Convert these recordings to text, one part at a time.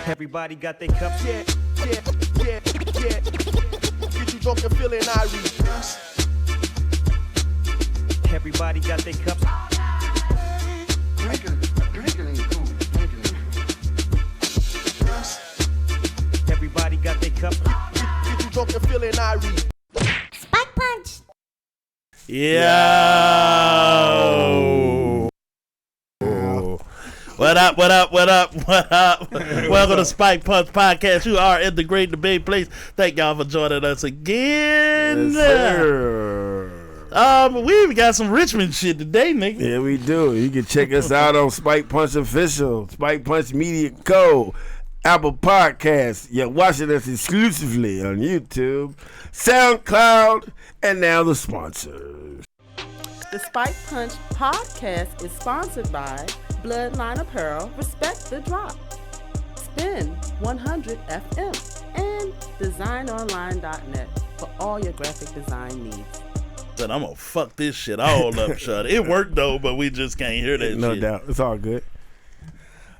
Everybody got their cups. Yeah. Get you drunk and feeling irate. Everybody got their cups. Drinking ain't cool. Drinking ain't cool. Everybody got their cups. Get you drunk and feeling irate. Spike punch. Yo. What up? Welcome to Spike Punch Podcast. You are in the great debate place. Thank y'all for joining us again. Yes, sir. We even got some Richmond shit today, nigga. Yeah, we do. You can check us out on Spike Punch Official, Spike Punch Media Co., Apple Podcasts. You're watching us exclusively on YouTube, SoundCloud, and now the sponsors. The Spike Punch podcast is sponsored by Bloodline Apparel, Respect the Drop, Spin 100 FM, and DesignOnline.net for all your graphic design needs. But I'm gonna fuck this shit all up, shut. It worked though, but we just can't hear that No shit. doubt. It's all good.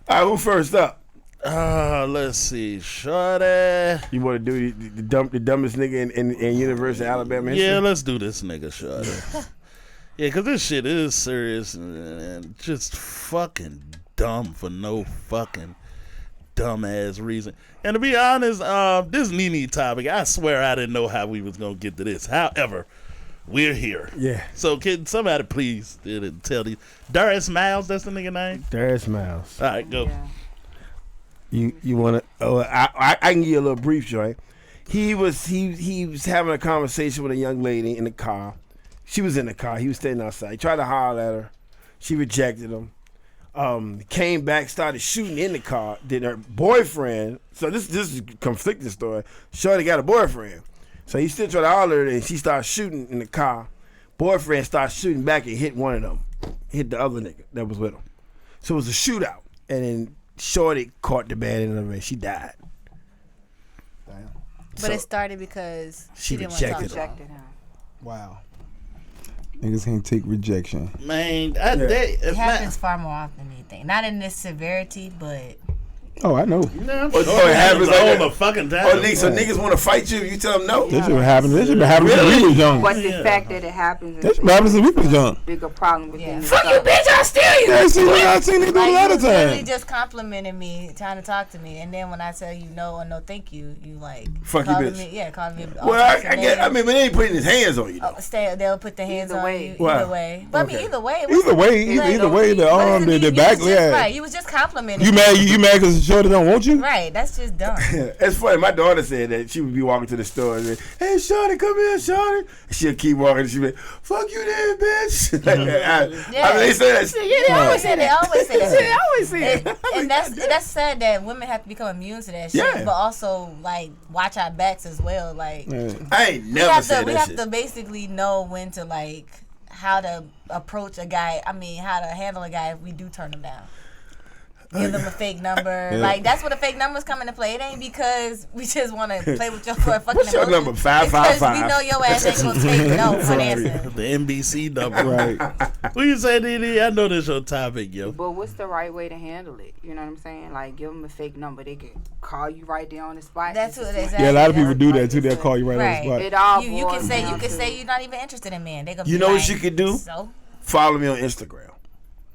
All right, who first up? Let's see, shorty. You want to do the dumbest nigga in University of Alabama history? Yeah, let's do this nigga, shorty. Yeah, because this shit is serious and just fucking dumb for no fucking dumbass reason. And to be honest, this Nene topic, I swear I didn't know how we was going to get to this. However, we're here. Yeah. So can somebody please tell these. Darius Miles, that's the nigga name? Darius Miles. All right, go. Yeah. You want to? Oh, I can give you a little brief joint. He was having a conversation with a young lady in the car. She was in the car. He was standing outside. He tried to holler at her. She rejected him. Came back, started shooting in the car. Then her boyfriend. So this is a conflicting story. Shorty got a boyfriend. So he still tried to holler at her, and she started shooting in the car. Boyfriend started shooting back and hit one of them. Hit the other nigga that was with him. So it was a shootout. And then Shorty caught the bad end of it. She died. But So it started because she didn't want to rejected talk. him. Wow. Niggas can't take rejection. Man, It happens far more often than you think. Not in this severity, but Oh, I know. it happens like all that. the fucking time. Oh, niggas, so niggas want to fight you if you tell them no? That shit been happening. That shit been happening since we was young. But the fact that it happens That is shit been happening since we was young. a bigger problem with Yeah. them. Fuck you, bitch! I steal you. Yeah, see, I seen niggas do Like, a lot you of literally times. just complimenting me, trying to talk to me, and then when I tell you no or no thank you, you like Fuck you, calling bitch. me, calling me. Well, I get. I mean, but they ain't putting his hands on you. Though. They'll put their hands Either on way. you Wow. either way. But I mean, Okay. either way, Either way, the arm, the back, yeah. Right, you was just complimenting. You mad? You mad because Shorty don't want you? Right, that's just dumb. It's funny. My daughter said that she would be walking to the store and say, "Hey, Shorty, come here, Shorty." She'll keep walking. And she'll be, "Fuck you, there, bitch." I mean, they say that. Yeah, they always say that. Always say that. They always say it. And that's sad that women have to become immune to that shit, Yeah. but also like watch our backs as well. Like I ain't never said we that have shit. to basically know when to like how to approach a guy. I mean, how to handle a guy if we do turn him down. Give them a fake number. Yeah. Like that's where the fake numbers come into play. It ain't because we just want to play with your fucking What's your emotions. number? 555. It's 'cause we know your ass ain't gonna take no for an answer. The NBC number. Right. What you say, Didi? I know this your topic, yo. But what's the right way to handle it? You know what I'm saying? Like, give them a fake number. They can call you right there on the spot. That's what exactly. Yeah, a lot of people do that too. They'll call you right Right. on the spot. It all You can boils say down to- you're not even interested in men. They gonna You be know what like, you could do? So Follow me on Instagram.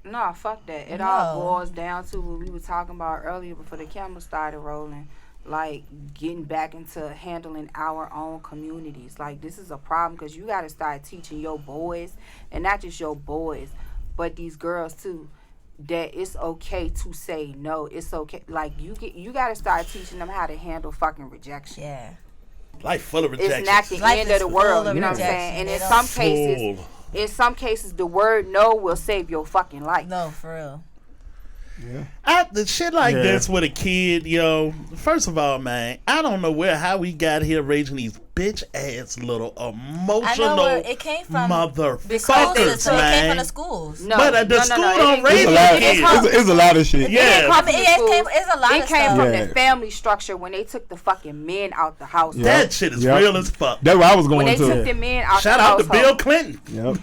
Nah, fuck that. It No. all boils down to what we were talking about earlier before the camera started rolling. Like, getting back into handling our own communities. Like, this is a problem because you got to start teaching your boys, and not just your boys, but these girls too, that it's okay to say no. It's okay. Like, you got to start teaching them how to handle fucking rejection. yeah. Life full of rejection. It's not the Life end is of the full world. of You know what I'm rejection. saying? And They in don't- some cases, the word no will save your fucking life. No, for real. The shit like this with a kid, yo. First of all, man, I don't know how we got here raising these bitch ass little I emotional know where it came from. motherfuckers, The school system. It came man. from the schools. No, But the no, school no, don't raise It's a your lot. kids. It's a lot of shit. Yeah. I mean, it's a lot It of came stuff. from Yeah. the family structure when they took the fucking men out the house. Yeah. That shit is Yep. real as fuck. That's where I was When going they took to. the men out Shout the out to household. Bill Clinton. Yep.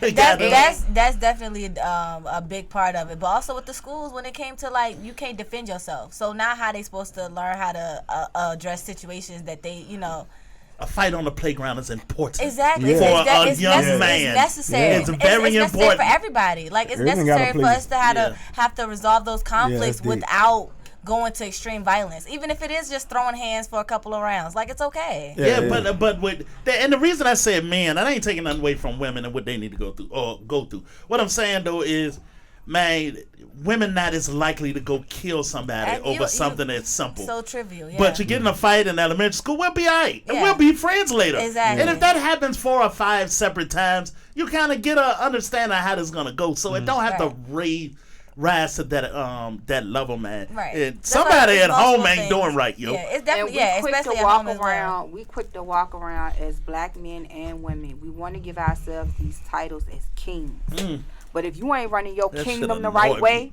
That's definitely a big part of it. But also with the schools, when it came to like, you can't defend yourself. So now how they supposed to learn how to address situations that they, A fight on the playground is important. Exactly. Yeah. For a It's young man. It's necessary. It's very necessary important. for everybody. Like, it's Everything got a necessary for place. us to have to resolve those conflicts deep. without going to extreme violence. Even if it is just throwing hands for a couple of rounds. Like, it's okay. Yeah, but with and the reason I said man, I ain't taking nothing away from women and what they need to go through. What I'm saying though is, man, women not as likely to go kill somebody And over something that's simple. So trivial, yeah. But you get in a fight in elementary school, we'll be alright. And Yeah. we'll be friends later. Exactly. And if that happens 4 or 5 separate times, you kind of get a understanding of how this is gonna go. So it don't have to rise to that level, man. Right. And That's why somebody it's at home multiple ain't things. doing right, yo. Yeah, it's And definitely, we yeah, quick especially to at walk home as well. around. We quick to walk around as black men and women. We want to give ourselves these titles as kings. But if you ain't running your That kingdom shit the right annoyed way, me.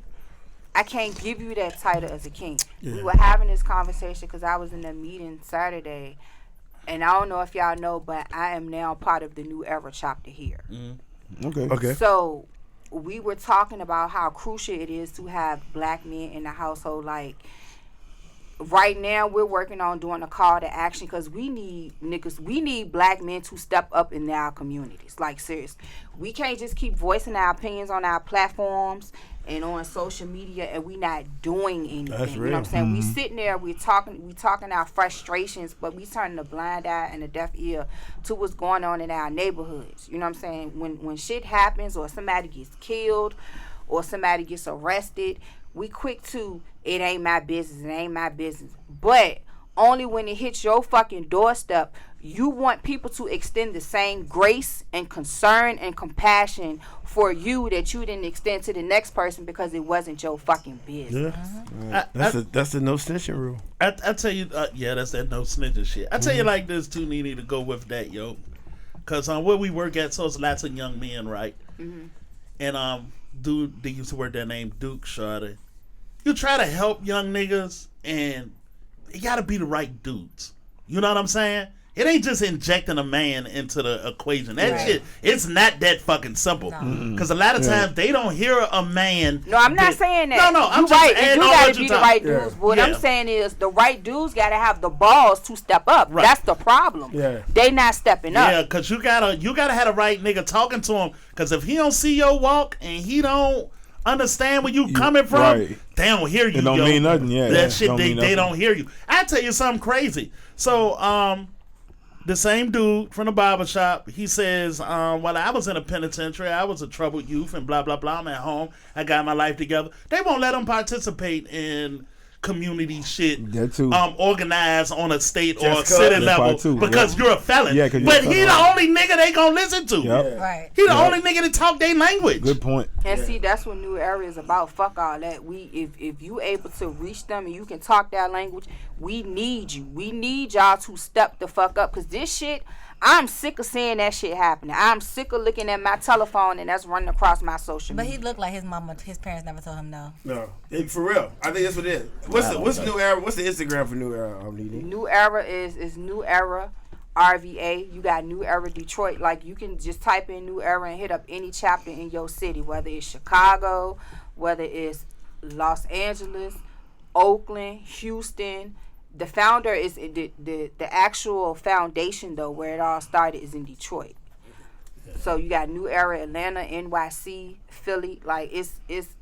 I can't give you that title as a king. We were having this conversation because I was in a meeting Saturday, and I don't know if y'all know, but I am now part of the New Era chapter here. Okay. So we were talking about how crucial it is to have black men in the household. Like, right now we're working on doing a call to action because we need black men to step up in our communities. Like, seriously, we can't just keep voicing our opinions on our platforms and on social media and we not doing anything. That's You know real. what I'm saying? We sitting there, we talking our frustrations, but we turning a blind eye and a deaf ear to what's going on in our neighborhoods. You know what I'm saying? When shit happens or somebody gets killed or somebody gets arrested, we quick to, it ain't my business. But only when it hits your fucking doorstep, you want people to extend the same grace and concern and compassion for you that you didn't extend to the next person because it wasn't your fucking business. That's the no snitching rule. I tell you, that's that no snitching shit. I tell you like this too, Nene, to go with that, yo. Cause where we work at, so it's lots of young men, right? And dude, they used to work that name Duke Shorty. You try to help young niggas, and it gotta be the right dudes. You know what I'm saying? It ain't just injecting a man into the equation. That shit, it's not that fucking simple. Because a lot of times they don't hear a man. No, I'm not saying that. No, I'm you just right. adding You on gotta what be you the talking. right dudes. What I'm saying is the right dudes gotta have the balls to step up. Right. That's the problem. Yeah. They not stepping up. Yeah, because you gotta have the right nigga talking to him. Because if he don't see your walk and he don't understand where you coming from, right. they don't hear you. It don't yo. mean nothing, yeah. That shit, Don't they mean nothing. don't hear you. I tell you something crazy. So, the same dude from the barbershop, he says, while I was in a penitentiary, I was a troubled youth and blah, blah, blah. I'm at home. I got my life together. They won't let him participate in community shit, That too. organized on a state or a Just city That's level part too, because yeah. you're a felon. Yeah, 'cause you're but a he felon. the only nigga they gonna listen to. Yep. Right. He the only nigga that talk their language. Good point. And see, that's what New Era is about. Fuck all that. If you able to reach them and you can talk that language, we need you. We need y'all to step the fuck up. Cause this shit, I'm sick of seeing that shit happening. I'm sick of looking at my telephone and that's running across my social But media. he looked like his parents never told him no. No, for real. I think that's what it is. What's New Era? What's the Instagram for New Era? New Era is New Era RVA. You got New Era Detroit. Like, you can just type in New Era and hit up any chapter in your city, whether it's Chicago, whether it's Los Angeles, Oakland, Houston. The founder is the actual foundation though, where it all started, is in Detroit. So you got New Era, Atlanta, NYC, Philly. Like, it's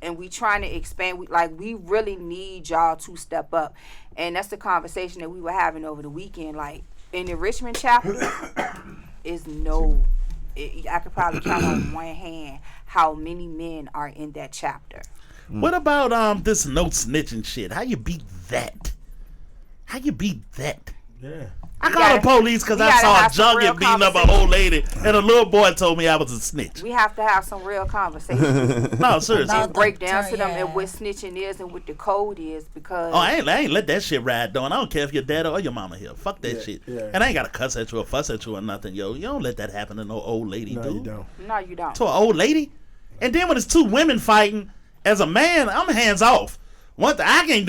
and we trying to expand. We really need y'all to step up, and that's the conversation that we were having over the weekend. Like, in the Richmond chapter, I could probably count on one hand how many men are in that chapter. What about this no snitching shit? How you beat that? How you beat that? Yeah. I called the police because I saw a junkie beating up an old lady, and a little boy told me I was a snitch. We have to have some real conversations. No, seriously. And break down to them and what snitching is and what the code is, because I ain't let that shit ride down. I don't care if your dad or your mama here. Fuck that shit. Yeah. And I ain't got to cuss at you or fuss at you or nothing, yo. You don't let that happen to no old lady, No, dude. you don't. No, you don't. To an old lady? And then when it's two women fighting, as a man, I'm hands off. I can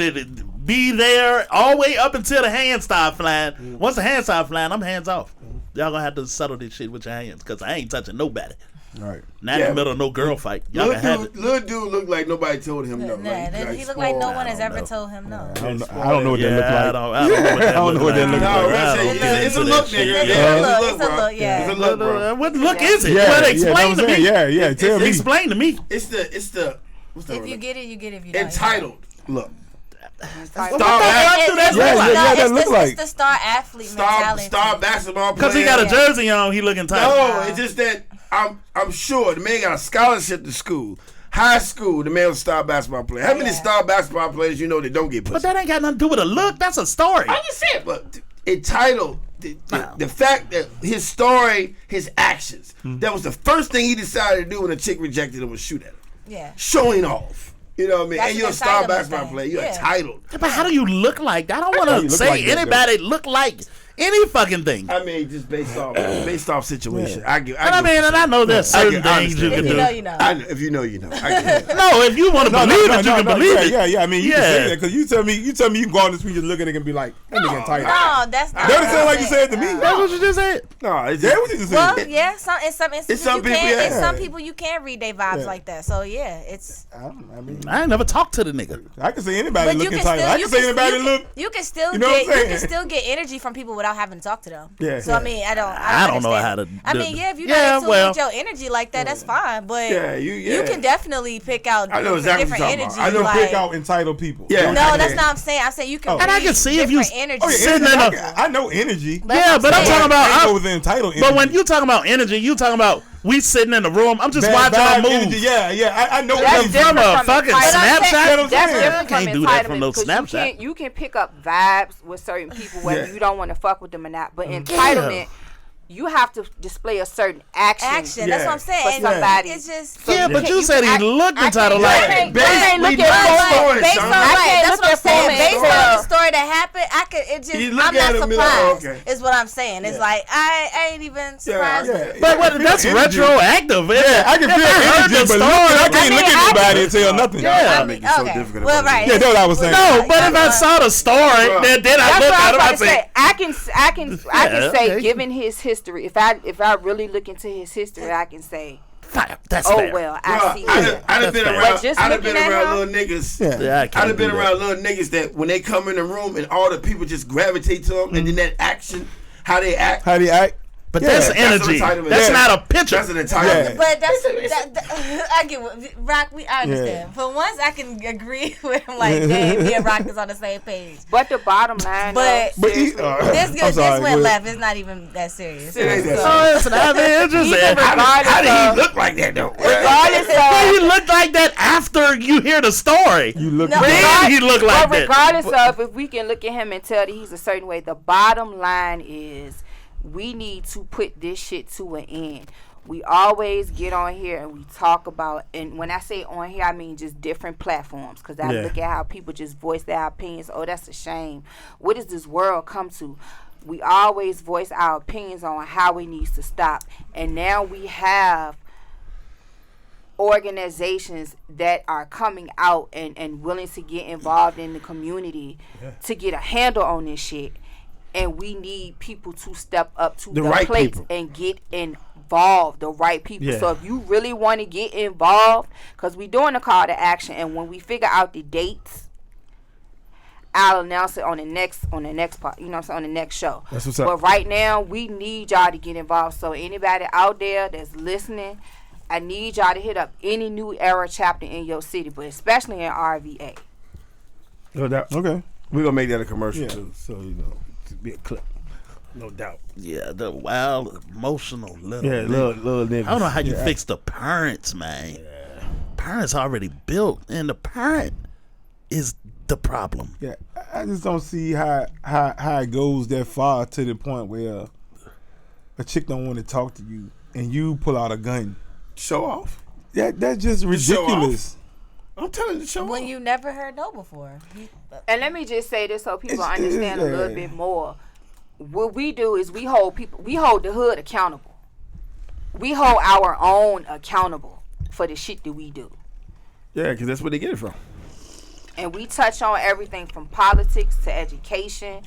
be there all the way up until the hands start flying. Once the hands start flying, I'm hands off. Y'all gonna have to settle this shit with your hands, because I ain't touching nobody. Right. Not in the middle of no girl fight. Y'all can have it. Little dude looked like nobody told him no. He looked like no one has ever told him no. I don't know what that look like. I don't know what that look like. It's a look, nigga. It's a look, yeah. It's a look, bro. What look is it? Yeah, Well, explain to me. Yeah, tell me. Explain to me. It's the what's the If word? you get it, you get it. If you don't, Entitled look. What the hell do that look like? that look like. It's the star athlete mentality. Star basketball player. Because he got a jersey on, he looking tight. No, it's just that I'm sure the man got a scholarship to school. High school, the man was a star basketball player. How many star basketball players you know that don't get pussy? But that ain't got nothing to do with a look. That's a story. I just said, but entitled, the fact that his story, his actions, that was the first thing he decided to do when a chick rejected him was shoot at him. Yeah. Showing off. You know what I mean? That's And you're a an star entitlement basketball thing. player. You're Yeah. entitled. But how do you look like that? I don't want to say like that, anybody look like any fucking thing. I mean, just based off situation. I know there's certain things you can If do. you know, you know. If you know, you know. I get it. No, if you want to believe it, you can believe it. Yeah. I mean, you can say that because you tell me you can go on the street and look at it and be like, that nigga entitled. No, that's not. That sound like you said to me. That's what you just said. No, it's That what you just said. Well, yeah, in some instances some you people, can. yeah. In some people you can read their vibes like that. So yeah, it's. I mean, I ain't never talked to the nigga. I can say anybody But look you can entitled. still. I can say anybody look. You can still You know what I'm get. You saying? can still get energy from people without having to talk to them. Yeah. So I mean, I don't know understand. how to. I mean, yeah, if you Yeah, not well. with your energy like that, that's fine. But Yeah, you can definitely pick out I know exactly different what you're energy. talking about. I don't like, pick out entitled people. Yeah. No, that's not what I'm saying. I'm saying you can. And I read can see if you- different energy. Oh yeah, Sitting energy, in I know energy. Yeah, but I'm talking I about. know the entitled energy. But when you talking about energy, you talking about we sitting in the room. I'm just Bad watching her vibe move. energy, yeah. I know That's energy. From a fucking But I'm Snapchat. saying that's Yeah. different from Can't do that from entitlement, no 'cause Snapchat. You can pick up vibes with certain people whether you don't want to fuck with them or not. But entitlement, you have to display a certain action. That's what I'm saying. For somebody. It's just. Yeah, but you said he looked entitled I like. can't Based look on at story, Based son. on can't that's look what I'm at saying. Foreman Based and on tell. the story that happened, I could. It just. You look I'm at not him and be like, surprised. oh, okay. Is what I'm saying. It's like I ain't even surprised. yeah. But what, that's energy. retroactive. Yeah, I can feel energy, but looking, I can't look at anybody and tell nothing. Yeah. I mean, okay. Well, right. Yeah, that's what I was saying. No, but if I saw the story, then I That's look what at him. I I was about to say, say. I can say, okay. given his history, if I really look into his history, I can say, "Fire, that's oh fair." well, I see. I'd it. have been That's around. But just I'd have been looking at around him- little niggas. Yeah, I I'd can't have been do around little niggas that when they come in the room and all the people just gravitate to them, and then that action, how they act. How do you act? But Yeah, that's that's an energy. entitlement. That's Yeah. not a picture. That's an entitlement. But I get what Rock. I understand. For once, I can agree with him. Like, damn, me and Rock is on the same page. But the bottom line, But But this I'm sorry, went go ahead. left. It's not even that serious. Seriously. So- Oh, it's not. It's just Even How did regardless he look like that though? regardless He of looked like that after you hear the story. You look. No, Then he looked like but that. regardless of if we can look at him and tell that he's a certain way, the bottom line is we need to put this shit to an end. We always get on here and we talk about, and when I say on here, I mean just different platforms, because I Yeah. look at how people just voice their opinions. Oh, that's a shame. What does this world come to? We always voice our opinions on how it needs to stop. And now we have organizations that are coming out and willing to get involved in the community to get a handle on this shit. And we need people to step up to the right plate people. and get involved, the right people. Yeah. So if you really want to get involved, because we're doing a call to action, and when we figure out the dates, I'll announce it on the next part, you know what I'm saying, on the next show. That's what's up. But right now, we need y'all to get involved. So anybody out there that's listening, I need y'all to hit up any New Era chapter in your city, but especially in RVA. No doubt. Okay. We're gonna make that a commercial Yeah. too, so you know, to be a clip. No doubt. Yeah, the wild, emotional little. Yeah, nigga. little niggas. I don't know how you fix the parents, man. Parents already built, and the parent is the problem. Yeah. I just don't see how it goes that far to the point where a chick don't want to talk to you and you pull out a gun. Show off. That's just ridiculous. I'm telling you to show When off. you never heard no before. And let me just say this so people It's- understand a little bit more. What we do is we hold the hood accountable. We hold our own accountable for the shit that we do. Yeah, because that's where they get it from. And we touch on everything from politics to education.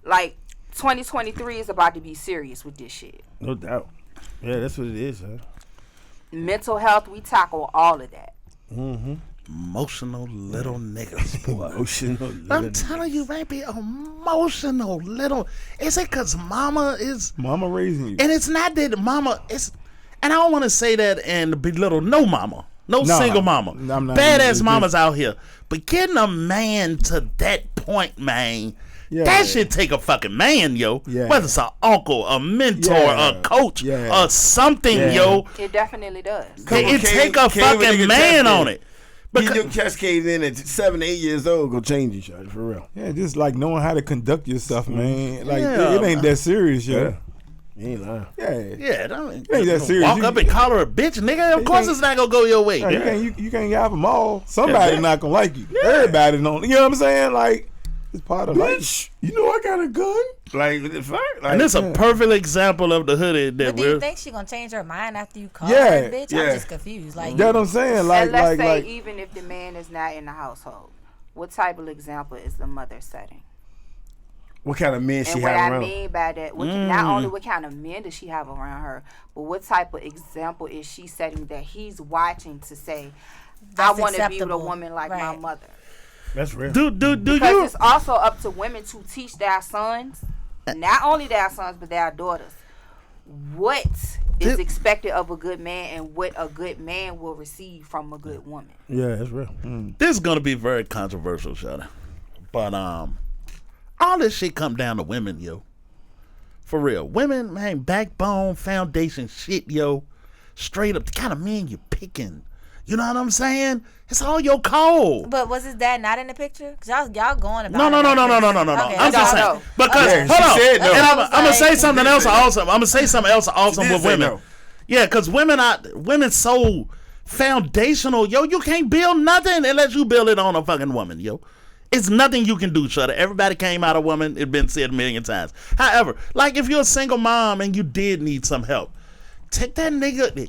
Like 2023 is about to be serious with this shit. No doubt. Yeah, that's what it is, huh? Mental health, we tackle all of that. Emotional little niggas, boy. Emotional. I'm telling you, baby, emotional little. Is it because mama is. Mama raising you. And it's not that mama is. And I don't want to say that and belittle no mama. No single mama. I'm not Badass even- mamas out here. But getting a man to that point, man, Yeah. that shit take a fucking man, yo. Yeah. Whether it's an uncle, a mentor, Yeah. a coach, Yeah. or something, Yeah. yo. It definitely does. It take a Cave with fucking nigga man chest on in. it. Get your chest caved in at 7, 8 years old, go change you, shawty, for real. Yeah, just like knowing how to conduct yourself, man. Like Yeah, it ain't that serious, yo. Yeah. You ain't lying. Yeah. Yeah, don't ain't that serious. walk You- up and call her a bitch, nigga. Of You course can't- it's not gonna go your way. Right, you can't have them all. Somebody not gonna like you. Everybody don't. You know what I'm saying? Like it's part of life. Bitch, you know I got a gun. Like, the fuck? Like, And this is a perfect example of the hoodie But that do you we're. think she gonna change her mind after you call Yeah, her a bitch? yeah. I'm just confused. Like, That's what I'm saying. Like and let's like say like even if the man is not in the household, what type of example is the mother setting? what kind of men she And what have I around? mean by that, not only what kind of men does she have around her, but what type of example is she setting that he's watching to say, That's I want to be with a acceptable. woman like my Right. mother. That's real. Do Because you? it's also up to women to teach their sons, not only their sons, but their daughters, what is expected of a good man and what a good man will receive from a good woman. Yeah, that's real. This is gonna be very controversial, Shada. But all this shit come down to women, yo. For real, women, man, backbone, foundation, shit, yo. Straight up, the kind of men you picking. You know what I'm saying? It's all your call. but was his dad not in the picture? Cause y'all going about No. it. I'm Okay, I just don't saying know. because Okay, hold she on, said no. and I'm gonna Like- say something else awesome. I'm gonna say something else awesome did with say women. no. Yeah, because women so foundational, yo. You can't build nothing unless you build it on a fucking woman, yo. It's nothing you can do, Shutter. Everybody came out of woman. It's been said a million times. However, like if you're a single mom and you did need some help, take that nigga,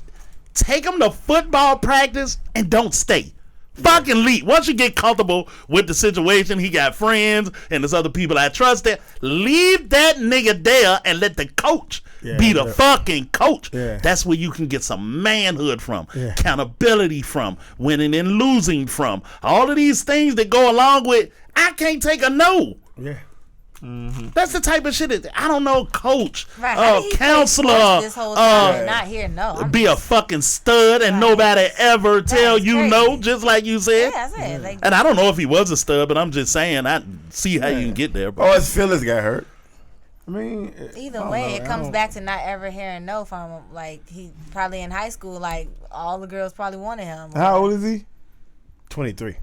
take him to football practice and don't stay. Fucking leave. Once you get comfortable with the situation, he got friends and there's other people I trust there. Leave that nigga there and let the coach be the fucking coach. Yeah. That's where you can get some manhood from, Yeah. accountability from, winning and losing from. All of these things that go along with, I can't take a no. yeah. That's the type of shit that, I don't know, coach, Right. How did he play counselor, sports this whole time and not hear no. I'm be a fucking stud and nobody ever tell That's you crazy. no, just like you said. Yeah, that's it. Like, And I don't know if he was a stud, but I'm just saying, I see how you can get there. Bro. Oh, his feelings got hurt. I mean, either I don't way, know. it I comes don't- back to not ever hearing no from him. Like, he probably in high school, like, all the girls probably wanted him. How old is he? 23.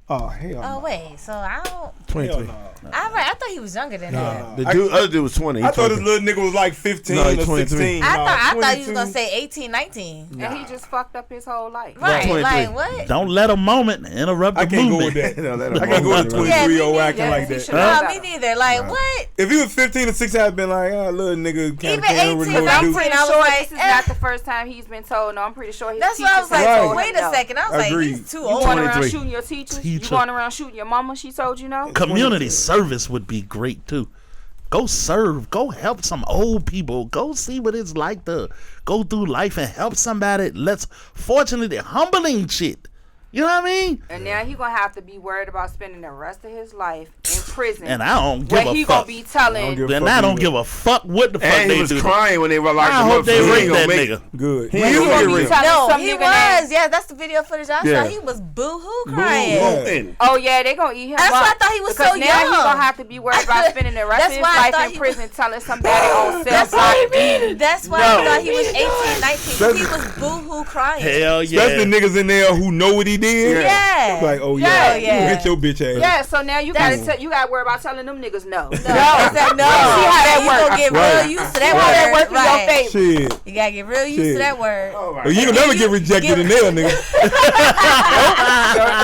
Oh hell. Oh, no. wait. So, I don't. 23. I thought he was younger than that. The other dude was 20. I thought this little nigga was like 15 No, or he's 23. 16. I thought you was 22. going to say 18, 19. And he just fucked up his whole life. Right. 23. Like, what? Don't let a moment interrupt the I can't go movement. with that. No, that I can't go with a don't- 23-year-old Yeah, me acting neither. like He that. should- No, me neither. Like, what? If he was 15 or 16, I'd been like, oh, little nigga can't Even 18, really Because know I'm what to pretty do. I was sure like, this is not the first time he's been told no. I'm pretty sure his That's teachers why I was like, have Right. told him wait a no. second. I was like, Agreed. he's too You old. going around 23. shooting your teachers? Teacher. You going around shooting your mama? She told you no? Community service would be great too. Go serve. Go help some old people. Go see what it's like to go through life and help somebody. Fortunately, humbling shit. You know what I mean? And now he gonna have to be worried about spending the rest of his life in prison. And I don't give where a he fuck. gonna be telling. give a Then fuck I don't either. give a fuck what the fuck And he they was do. crying when they were like, I hope they rape that nigga. Good. He He ain't gonna gonna be get telling No, some he nigga was. that- Yeah, that's the video footage I Yeah. saw. He was boo-hoo crying. raped. Oh yeah, they gonna eat him That's up. why I thought he was because so now young. he gonna have to be worried about spending the rest That's of his why I life thought in he prison telling somebody on That's cell what phone. That's why I thought he was 18, 19. 'Cause he was boo-hoo crying. Hell yeah. Especially niggas in there who know what he did. Yeah. Like, oh Yeah, yeah, yeah. you hit your bitch ass. Yeah, so now you gotta gotta worry about telling them niggas no. No. See how that works. You gonna get real used to that word. That work in your favor. Shit. You gotta get real used to that word. Oh my You ain't gonna never get rejected in there, nigga.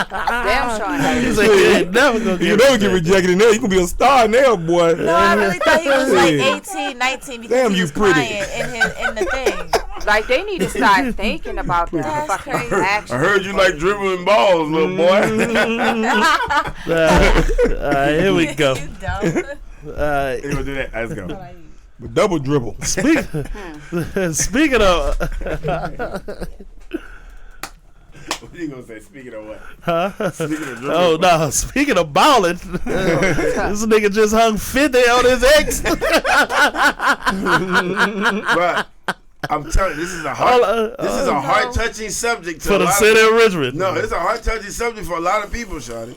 Damn, Sean. He said you ain't never gonna You never get rejected in there. You gonna be a star in there, boy. No, I really thought he was like Shit. 18, 19 because Damn, he you was pretty. crying in the thing. Like, they need to start thinking about that That's fucking crazy. action. I heard you like dribbling balls, little boy. Here we go. You dumb. You gonna do that? Let's go. But double dribble. Speaking of, What you gonna say? Speaking of what? huh? Speaking of dribbling. Oh no! Speaking of balling, this nigga just hung 50 on his ex. But I'm telling you, this is a heart touching subject to for a the lot city of of Richmond. No, it's a heart touching subject for a lot of people, Shawty.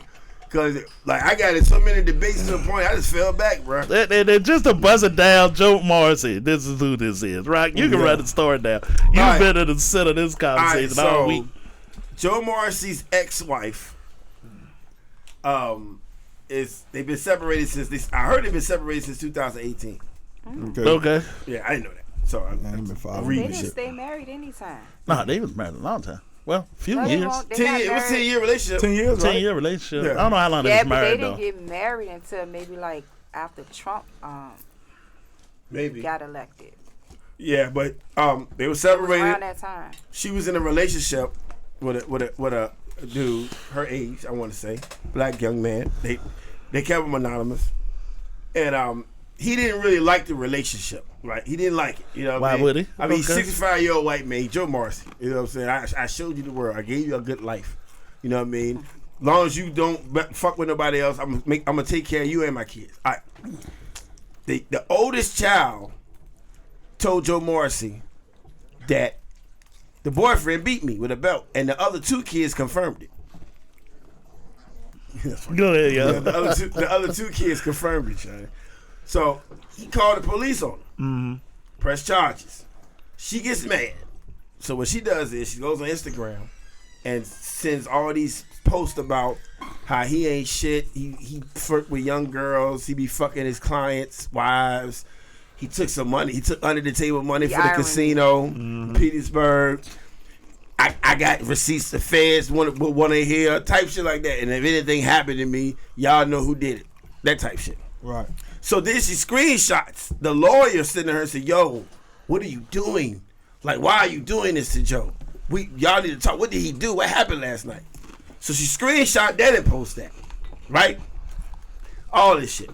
Cause like I got in so many debates to the point I just fell back, bro. And just to bust it down, Joe Morrisey. This is who this is, right? You can run the story down. You've All right. been in the center of this conversation all week. Joe Morrissey's ex-wife, they've been separated since I heard they've been separated since 2018. Okay. Yeah, I didn't know that. So I'm They reading didn't shit. stay married anytime. Nah, they was married a long time. Well, a few No, they years. won't- they 10 got years. It was married. 10-year relationship. 10 years, right? 10-year relationship. Yeah. I don't know how long they Yeah, was but they married didn't though. get married until maybe like after Trump Maybe. got elected. Yeah, but they were It was separated. around that time. She was in a relationship with a dude her age, I want to say, black young man. They kept him anonymous, and he didn't really like the relationship. Right, he didn't like it. You know, what Why I mean? would he? I mean, Okay. 65-year-old white man, Joe Morrissey. You know what I'm saying? I showed you the world. I gave you a good life. You know what I mean? Long as you don't fuck with nobody else, I'm gonna take care of you and my kids. The oldest child told Joe Morrissey that the boyfriend beat me with a belt, and the other two kids confirmed it. Go ahead, yo. The other two kids confirmed it, Johnny. So he called the police on her. Press charges. She gets mad. So what she does is she goes on Instagram and sends all these posts about how he ain't shit. He flirt with young girls. He be fucking his clients' wives. He took some money. He took under the table money for the irony. casino in Petersburg. I got receipts to feds, one in here, type shit like that. And if anything happened to me, y'all know who did it. That type shit. Right. So then she screenshots the lawyer sitting there and said, "Yo, what are you doing? Like, why are you doing this to Joe? Y'all need to talk. What did he do? What happened last night?" So she screenshot that and post that, right? All this shit,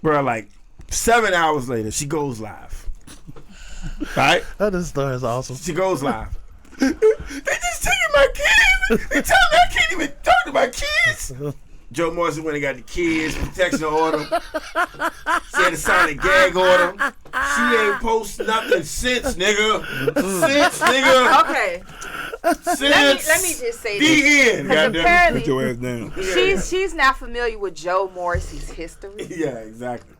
bro. Like 7 hours later, she goes live. Right? Oh, this story is awesome. She goes live. They just taking my kids. They tell me I can't even talk to my kids. Joe Morrissey went and got the kids, protection order. She had to sign a gag order. She ain't post nothing since, nigga. Since, nigga. Okay, Since. let me just say this. The end. Because Goddamn. Put apparently your ass down. she's not familiar with Joe Morrissey's history. Yeah, exactly.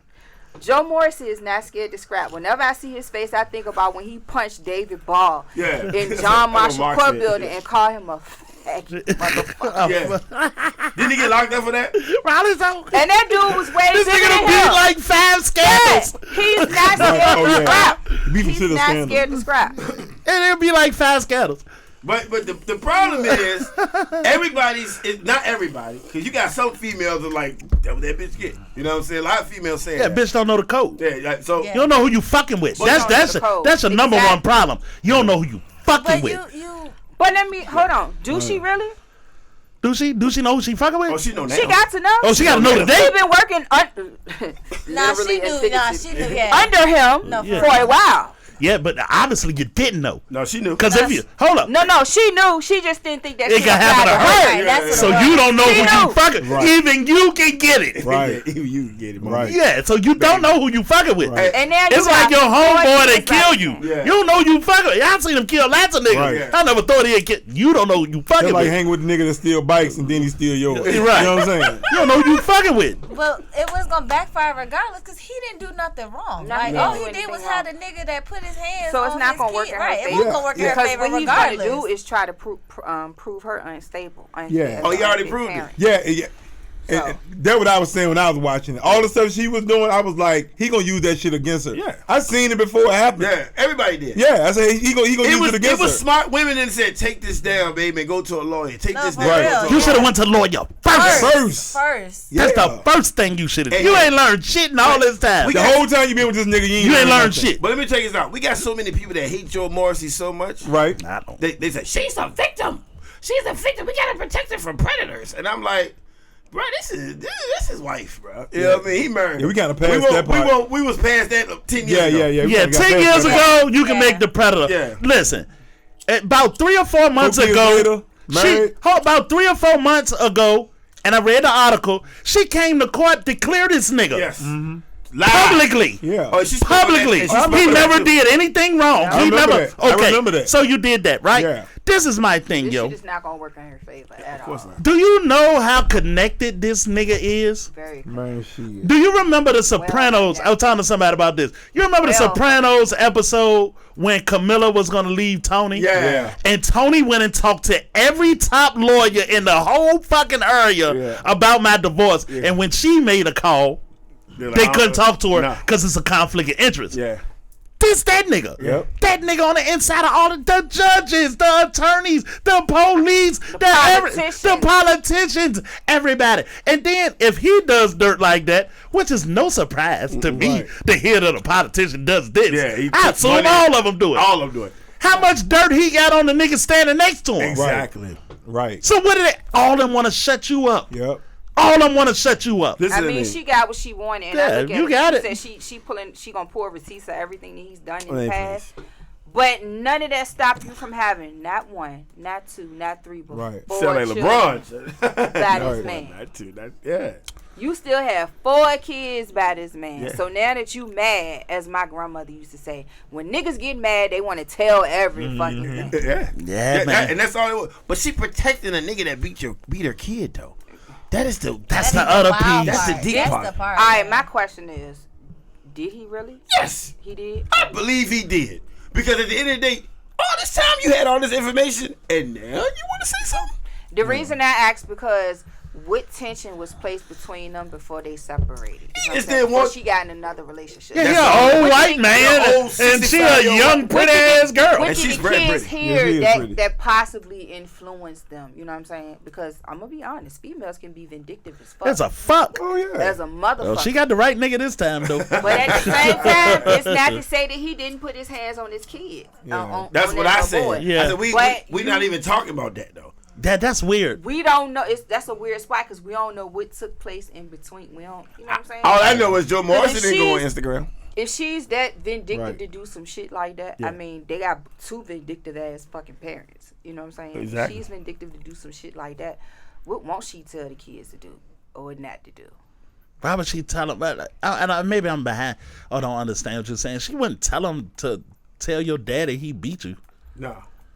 Joe Morrissey is not scared to scrap. Whenever I see his face, I think about when he punched David Ball Yeah. in John Marshall Mark Court said, building yeah. and called him a faggot motherfucker. Yeah. Didn't he get locked up for that? Riley's out. And that dude was way This bigger nigga than done beat him. like 5 scandals. He's not scared Oh, to yeah. scrap. Beefing He's shit a not scandal. scared to scrap. And it'll be like 5 scandals. But the problem is not everybody, because you got some females that like that bitch get. You know what I'm saying? A lot of females saying Yeah, that. bitch don't know the code. Yeah, so You don't know who you fucking with. But you don't know That's the code. a number one Exactly. problem. You don't know who you fucking But with. you But let me hold on. Do she really? Do she know who she fucking with? oh, she know now. She got to know. Oh, she got to know She today. been working nah, she knew. Nah, she knew. Yeah. under him No, Yeah. for a while. Yeah, but obviously you didn't know. No, she knew. Because if you hold up, No, she knew. She just didn't think that It shit can happen to applied her. Right, that's what so it was. you don't know She who knew. you fucking. Right. Even you can get it. Right. Even you can get it, Right. Yeah, so you don't know who you fucking with. Right. And now you It's like got your 4 homeboy that kids kill out. you. Yeah. You don't know who you fucking with. Y'all seen him kill lots of niggas. Right. I never thought he'd kill. You don't know who you fucking That's like with. hanging with a nigga that steal bikes and then he steal yours. Right. You know what I'm saying? You don't know who you fucking with. Well, it was gonna backfire regardless because he didn't do nothing wrong. No, Like he all didn't he do did was anything have wrong. the nigga that put his hands. So it's on not his gonna work kid. in her Right? It favor. wasn't gonna work in her Because favor what he's gonna regardless. do is try to prove her unstable. Yeah. Oh, he already proved it. Yeah. And that's what I was saying when I was watching it. All the stuff she was doing, I was like, he gonna use that shit against her. Yeah. I seen it before it happened. Yeah, everybody did. Yeah, I said he gonna use it against her. It was smart women that said, take this down, baby, and go to a lawyer. Take this for down. real. Go to a You should have lawyer. went to lawyer first. First. Yeah. That's the first thing you should have. Hey, You hey. ain't learned shit in all this time. We The got- whole time you been with this nigga, You ain't learned nothing. shit. But let me tell you this out. We got so many people that hate Joe Morrissey so much. Right. I don't. They say, she's a victim. She's a victim. We gotta protect her from predators. And I'm like, bro, this is his wife, bro. You know what I mean? He married. Yeah, we kinda passed we that part. We was past that 10 years Yeah, ago. yeah, yeah. Yeah, 10 years ago, you can Yeah. make the predator. Yeah. Listen, about 3 or 4 months 2 years ago, later, married. about 3 or 4 months ago, and I read the article, she came to court to clear this nigga. Yes. Mm-hmm. Live. Publicly. Yeah. Oh, she spoke on that- Publicly. and she spoke He on that never too. did anything wrong. I He remember never. that. I Okay. remember that. So you did that, right? Yeah. This is my thing, This yo. shit is not gonna work in her favor at all. Of course not. Do you know how connected this nigga is? Very. Man, shit. Do you remember The Sopranos? yeah. I was talking to somebody about this. You remember The Well- Sopranos episode when Camilla was going to leave Tony? Yeah. And Tony went and talked to every top lawyer in the whole fucking area Yeah. about my divorce. And when she made a call, They're like, they oh, couldn't talk to her nah. because it's a conflict of interest. Yeah. This that nigga. Yep. That nigga on the inside of all the judges, the attorneys, the police, the politicians, everybody. And then if he does dirt like that, which is no surprise to me Right. to hear that a politician does this. Yeah, he I took assume money. all of them do it. All of them do it. How much dirt he got on the nigga standing next to him? Exactly. Right. So what did they all of them want to shut you up? Yep. All of them want to shut you up. Listen I to mean, me. she got what she wanted. And Yeah, I look at you got it. Said she gonna pull receipts of everything that he's done in Hey, the past. But none of that stopped you from having not 1, not 2, not 3, but Right. 4 Sound like children LeBron. by this Right. man. That too. That, yeah. You still have 4 kids by this man. Yeah. So now that you mad, as my grandmother used to say, when niggas get mad, they want to tell every fucking thing. Yeah. Yeah, man. And that's all it was. But she protecting a nigga that beat her kid though. That's the other wild piece. That's the part. deep That's part. the part. All right, my question is, did he really? Yes. He did? I believe he did. Because at the end of the day, all this time you had all this information and now you want to say something? The reason I asked because what tension was placed between them before they separated? You know what I'm just saying? didn't Before want- she got in another relationship. Yeah, That's he all. an old What white you- man, the old and she a 65-year-old. young pretty ass girl. What And did she's the very kids pretty. Yeah, she hear is pretty. that possibly influenced them? You know what I'm saying? Because I'm gonna be honest, females can be vindictive as fuck. That's a fuck. Oh yeah. As a motherfucker. Well, she got the right nigga this time though. But at the same time, it's not to say that he didn't put his hands on his kid. Yeah. That's on what that I little said. boy. Yeah. I said But we not even talking about that though. That's weird. We don't know. That's a weird spot because we don't know what took place in between. We don't. You know what I'm saying? All I know is Joe Morrison if didn't go on she's- Instagram. If she's that vindictive Right. to do some shit like that, Yeah. I mean, they got 2 vindictive ass fucking parents. You know what I'm saying? Exactly. If she's vindictive to do some shit like that, what won't she tell the kids to do or not to do? Why would she tell him? Maybe I'm behind. I don't understand what you're saying. She wouldn't tell him to tell your daddy he beat you. No.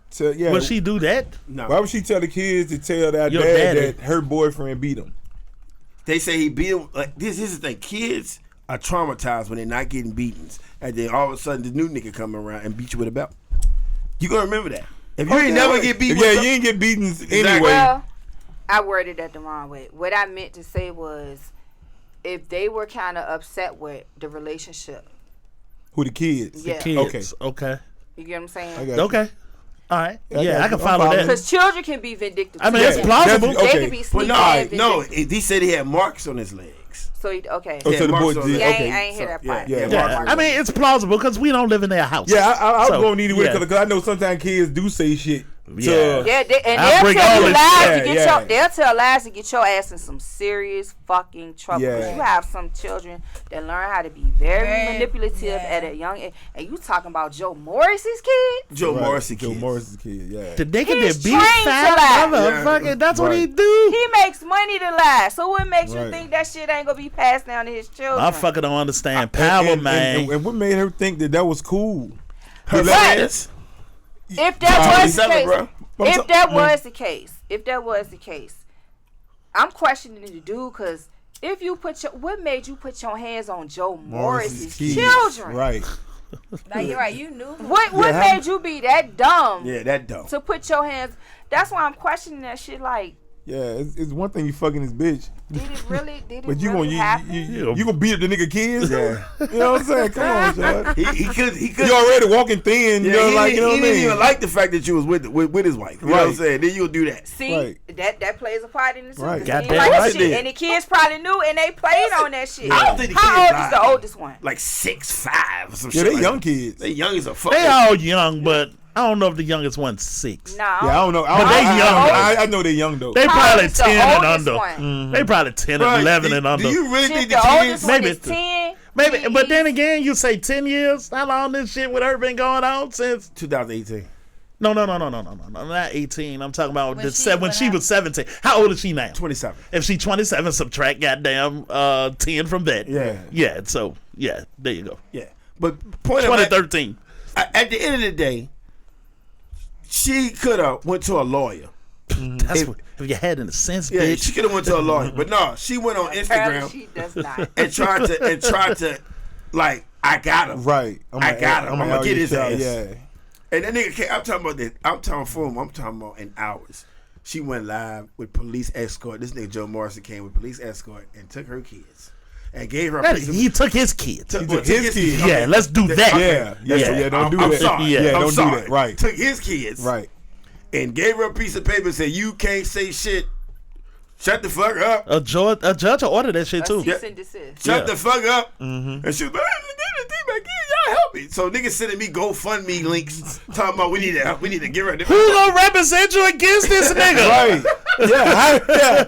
So, yeah. Would she do that? No. Why would she tell the kids to tell their Your dad daddy. that her boyfriend beat him? They say he beat him. Like this is the thing. Kids are traumatized when they're not getting beatings, and then all of a sudden the new nigga come around and beat you with a belt. You gonna remember that. If you ain't never get beat, Yeah, with you ain't get beaten Exactly. anyway. Well, I worded that the wrong way. What I meant to say was, if they were kind of upset with the relationship, Who the kids? yeah, Kids. Okay. you get what I'm saying? I got you. Okay. All right. Yeah, I Yeah, got I you. can I'm follow following. that. Because children can be vindictive. I mean, too. it's plausible. Definitely. They Okay. can be But sneaky and no, vindictive. he said he had marks on his legs. So okay. Oh, He so had the boy marks on his did- Yeah, legs. okay. I ain't hear that part. yeah, Yeah, I mean, it's plausible because we don't live in their house. Yeah, I was So, going to need to yeah. because I know sometimes kids do say shit. Yeah. Yeah, and I'll they'll break tell all you this- lies yeah, to get yeah. they'll tell lies to get your ass in some serious fucking trouble. 'Cause Yeah. you have some children that learn how to be very Very- manipulative yeah. at a young age. And you talking about Joe Morris's kid? Joe Right. Morrissey Joe kids. Morris's kid, yeah. The nigga He's that beat trained to lie. fat motherfucker. That's what he Right. do. He makes money to lie. So what makes you Right. think that shit ain't gonna be passed down to his children? I fucking don't understand power, man. And what made her think that was cool? Her But- legs. If that was the 27, case, bro. if that was the case, I'm questioning the dude because if you what made you put your hands on Joe Morris's kids. children? Right. Now you're right. You knew. What how- made you be that dumb Yeah, that dumb. to put your hands? That's why I'm questioning that shit. Like, Yeah, it's one thing you fucking this bitch, Did it really? Did it But you really gonna happen? you gonna beat up the nigga kids? Yeah. You know what I'm saying? Come on, Sean. He could. You already walking thin. Yeah, you know, he, like you know what I didn't mean. even like the fact that you was with his wife. You know what I'm Right. saying? Then you'll do that. See, Right. that plays a part in it too. Right. 'Cause they ain't Goddamn like right shit. it did. And the kids probably knew, and they played on that shit. I don't think the How kids old is lied. the oldest one? Like 6'5" or some Yeah, shit. they like young that. kids. They young as a fuck. They all young, but I don't know if the youngest one's 6. Nah. Yeah, I don't know. But they young. I know they young though. They How probably old is the 10 and oldest under. one? They probably 10 and 11 and under. Do you really Shit, think the the oldest kids? one Maybe is 10. Maybe, but then again, you say 10 years. How long this shit with her been going on since? 2018. No, not 18. I'm talking about when she when was 17. How old is she now? 27. If she 27, subtract goddamn 10 from that. Yeah. So yeah, there you go. Yeah, but point of 2013. at the end of the day, she could have went to a lawyer. That's what if you had in a sense, Yeah, bitch. she could have went to a lawyer, but no, she went on Apparently Instagram she does not. and tried to like I got him. Right. I got him. I'm gonna get his ass. Yeah. And that nigga came, I'm talking about this. I'm talking for him. I'm talking about in hours. She went live with police escort. This nigga Joe Morrison came with police escort and took her kids and gave her. He took his kids. Took his kids. Yeah, let's do that. Yeah. Don't do I'm that. sorry. Yeah, I'm don't sorry. do that. Right. Took his kids. Right. And gave her a piece of paper and said, "You can't say shit. Shut the fuck up. A judge ordered that shit too. Cease and desist. Shut the fuck up." And she was like, y'all help me. So niggas sending me GoFundMe links talking about we need to give her. Who gonna represent you against this nigga? Right.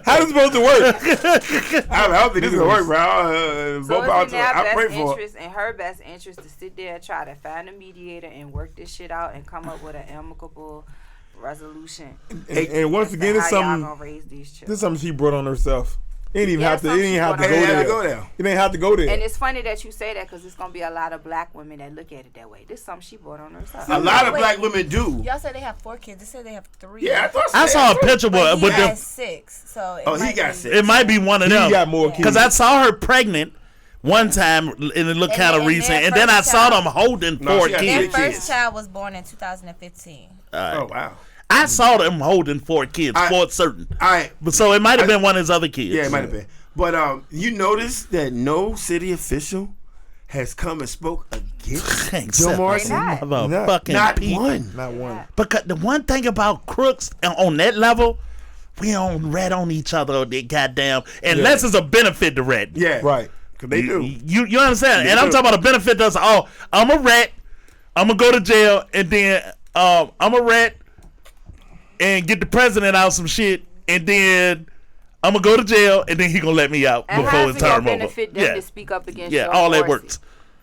How is it supposed to work? I don't think this is gonna work, bro. So it's in their I pray best for her. interest, in her best interest, to sit there and try to find a mediator and work this shit out and come up with an amicable resolution. And once again, it's How y'all something. gonna raise these children? This is something she brought on herself. It ain't even Yeah, have to. It something ain't she have to brought go on there. herself. It ain't have to go there. And it's funny that you say that because it's gonna be a lot of black women that look at it that way. This is something she brought on herself. A lot of black women do. Y'all said they have 4 kids. They said they have 3. Yeah, I saw a picture But with he them. has 6. So it Oh, he might got be- 6. It might be one of He them. got more kids. Because I saw her pregnant one time and it looked And kind of then recent. their And then I first saw child- them holding No, 4 she got Their kids. three first kids. child was born in 2015. Oh wow. I saw them holding 4 kids for certain. All right. But so it might have been one of his other kids. Yeah, it might have been. But you notice that no city official has come and spoke against Joe Except Morrison. not. motherfucking Not people. one. Not one. Because the one thing about crooks on that level, we don't rat on each other. They goddamn, unless it's a benefit to rat. Yeah. Right. Cause they do. You understand? They And I'm do. talking about a benefit that's I'm a rat. I'm gonna go to jail and then I'm a rat and get the president out some shit and then I'm gonna go to jail and then he gonna let me out And before how his does it term over. benefit them to speak up against Yeah, Joe all that Morrison? works.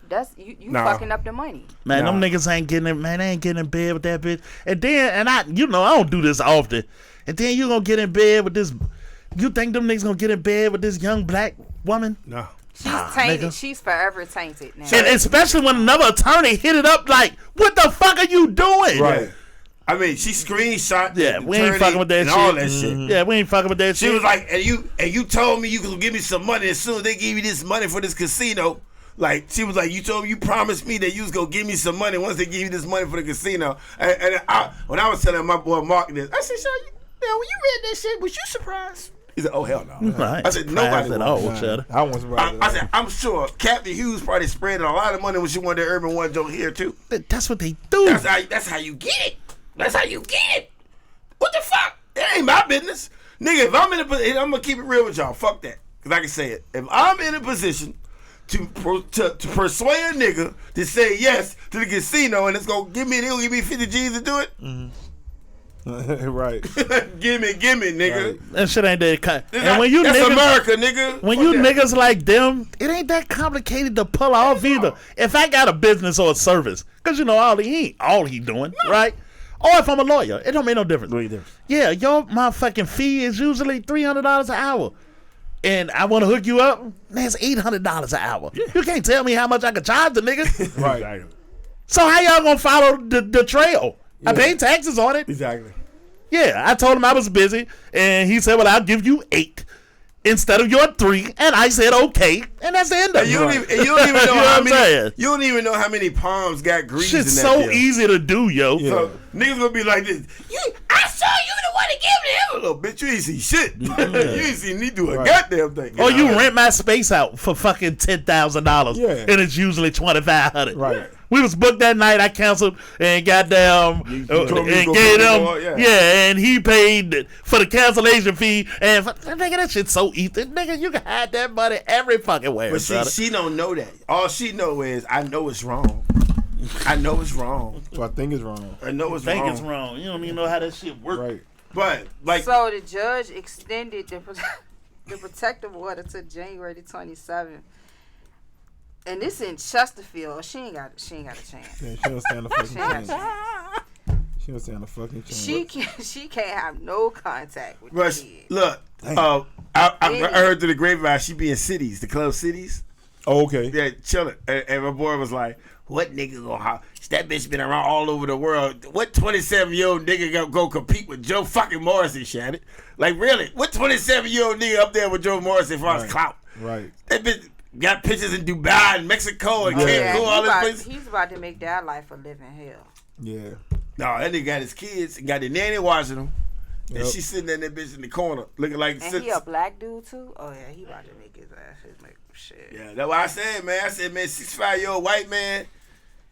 That's you Nah. fucking up the money. Man, them niggas ain't getting it. Man, they ain't getting in bed with that bitch. And then, I don't do this often. And then you gonna get in bed with this. You think them niggas gonna get in bed with this young black woman? No. She's tainted. nigga. She's forever tainted now. And especially when another attorney hit it up like, "What the fuck are you doing?" Right. I mean, she screenshot. Yeah, the we ain't attorney fucking with that and shit. all that shit. Yeah, we ain't fucking with that She shit. was like, and you told me you could give me some money as soon as they give you this money for this casino. Like, she was like, you promised me that you was gonna give me some money once they give you this money for the casino. And when I was telling my boy Mark this, I said, "Sean, when you read that shit, was you surprised?" He said, "Oh hell no." I ain't I said, "Nobody surprised at was." all, Cheddar. I wasn't surprised. I said, "I'm sure Captain Hughes probably spread a lot of money when she wanted the Urban One joke here too." That's what they do. That's how you get it. That's how you get it. What the fuck? It ain't my business, nigga. If I'm in a position, I'm gonna keep it real with y'all. Fuck that, cause I can say it. If I'm in a position to persuade a nigga to say yes to the casino and they'll give me 50 G's to do it. Right. gimme, nigga. That shit ain't that. And when you That's niggas, America, nigga. when Fuck you that. niggas like them, it ain't that complicated to pull off either. If I got a business or a service, cause he ain't all he doing, right? Or if I'm a lawyer, it don't make no difference. Yeah, your motherfucking fee is usually $300 an hour. And I want to hook you up, that's $800 an hour. You can't tell me how much I can charge the nigga. Right. So how y'all gonna follow the trail? I pay taxes on it. Exactly. Yeah, I told him I was busy, and he said, "Well, I'll give you 8." instead of your 3, and I said okay, and that's the end of it. You don't even know You know how what I'm many. saying? You don't even know how many palms got grease Shit's in that so deal. easy to do, yo. So niggas gonna be like this. I saw you the one to give him. Little bitch, you ain't see shit. You ain't seen me do a goddamn thing. Or you rent my space out for fucking $10,000, Yeah. and it's usually $2,500. Right. We was booked that night. I canceled and goddamn and told me you gave was gonna him pay more, and he paid for the cancellation fee. And nigga, that shit's so easy. Nigga, you can hide that money every fucking where. But she don't know that. All she know is I know it's wrong. I know it's wrong. So I think it's wrong. I know it's think wrong. it's wrong. You don't even know how that shit works. Right. But like, So the judge extended the protective order to January the 27th. And this in Chesterfield. She ain't got a chance. Yeah, she don't stand a fucking She ain't got a chance. chance. She don't stand a fucking chance. She can't have no contact with the Rush, kid. look, I heard through the grapevine she be in cities, the club cities. Oh, okay. Yeah, chilling. And my boy was like, "What nigga gonna holler? That bitch been around all over the world. What 27-year-old nigga gonna go compete with Joe fucking Morrison, Shannon? Like really? What 27-year-old nigga up there with Joe Morrison for his clout? Right. That bitch got pictures in Dubai and Mexico and Yeah. Cancun, all this places. He's about to make that life a living hell. Yeah. No, that nigga got his kids and got the nanny watching them. And Yep. she sitting there in that bitch in the corner looking like And he a black dude too? Oh yeah, he about to make his ass shit. Yeah, that's what I said, man. I said, man, 65-year-old white man,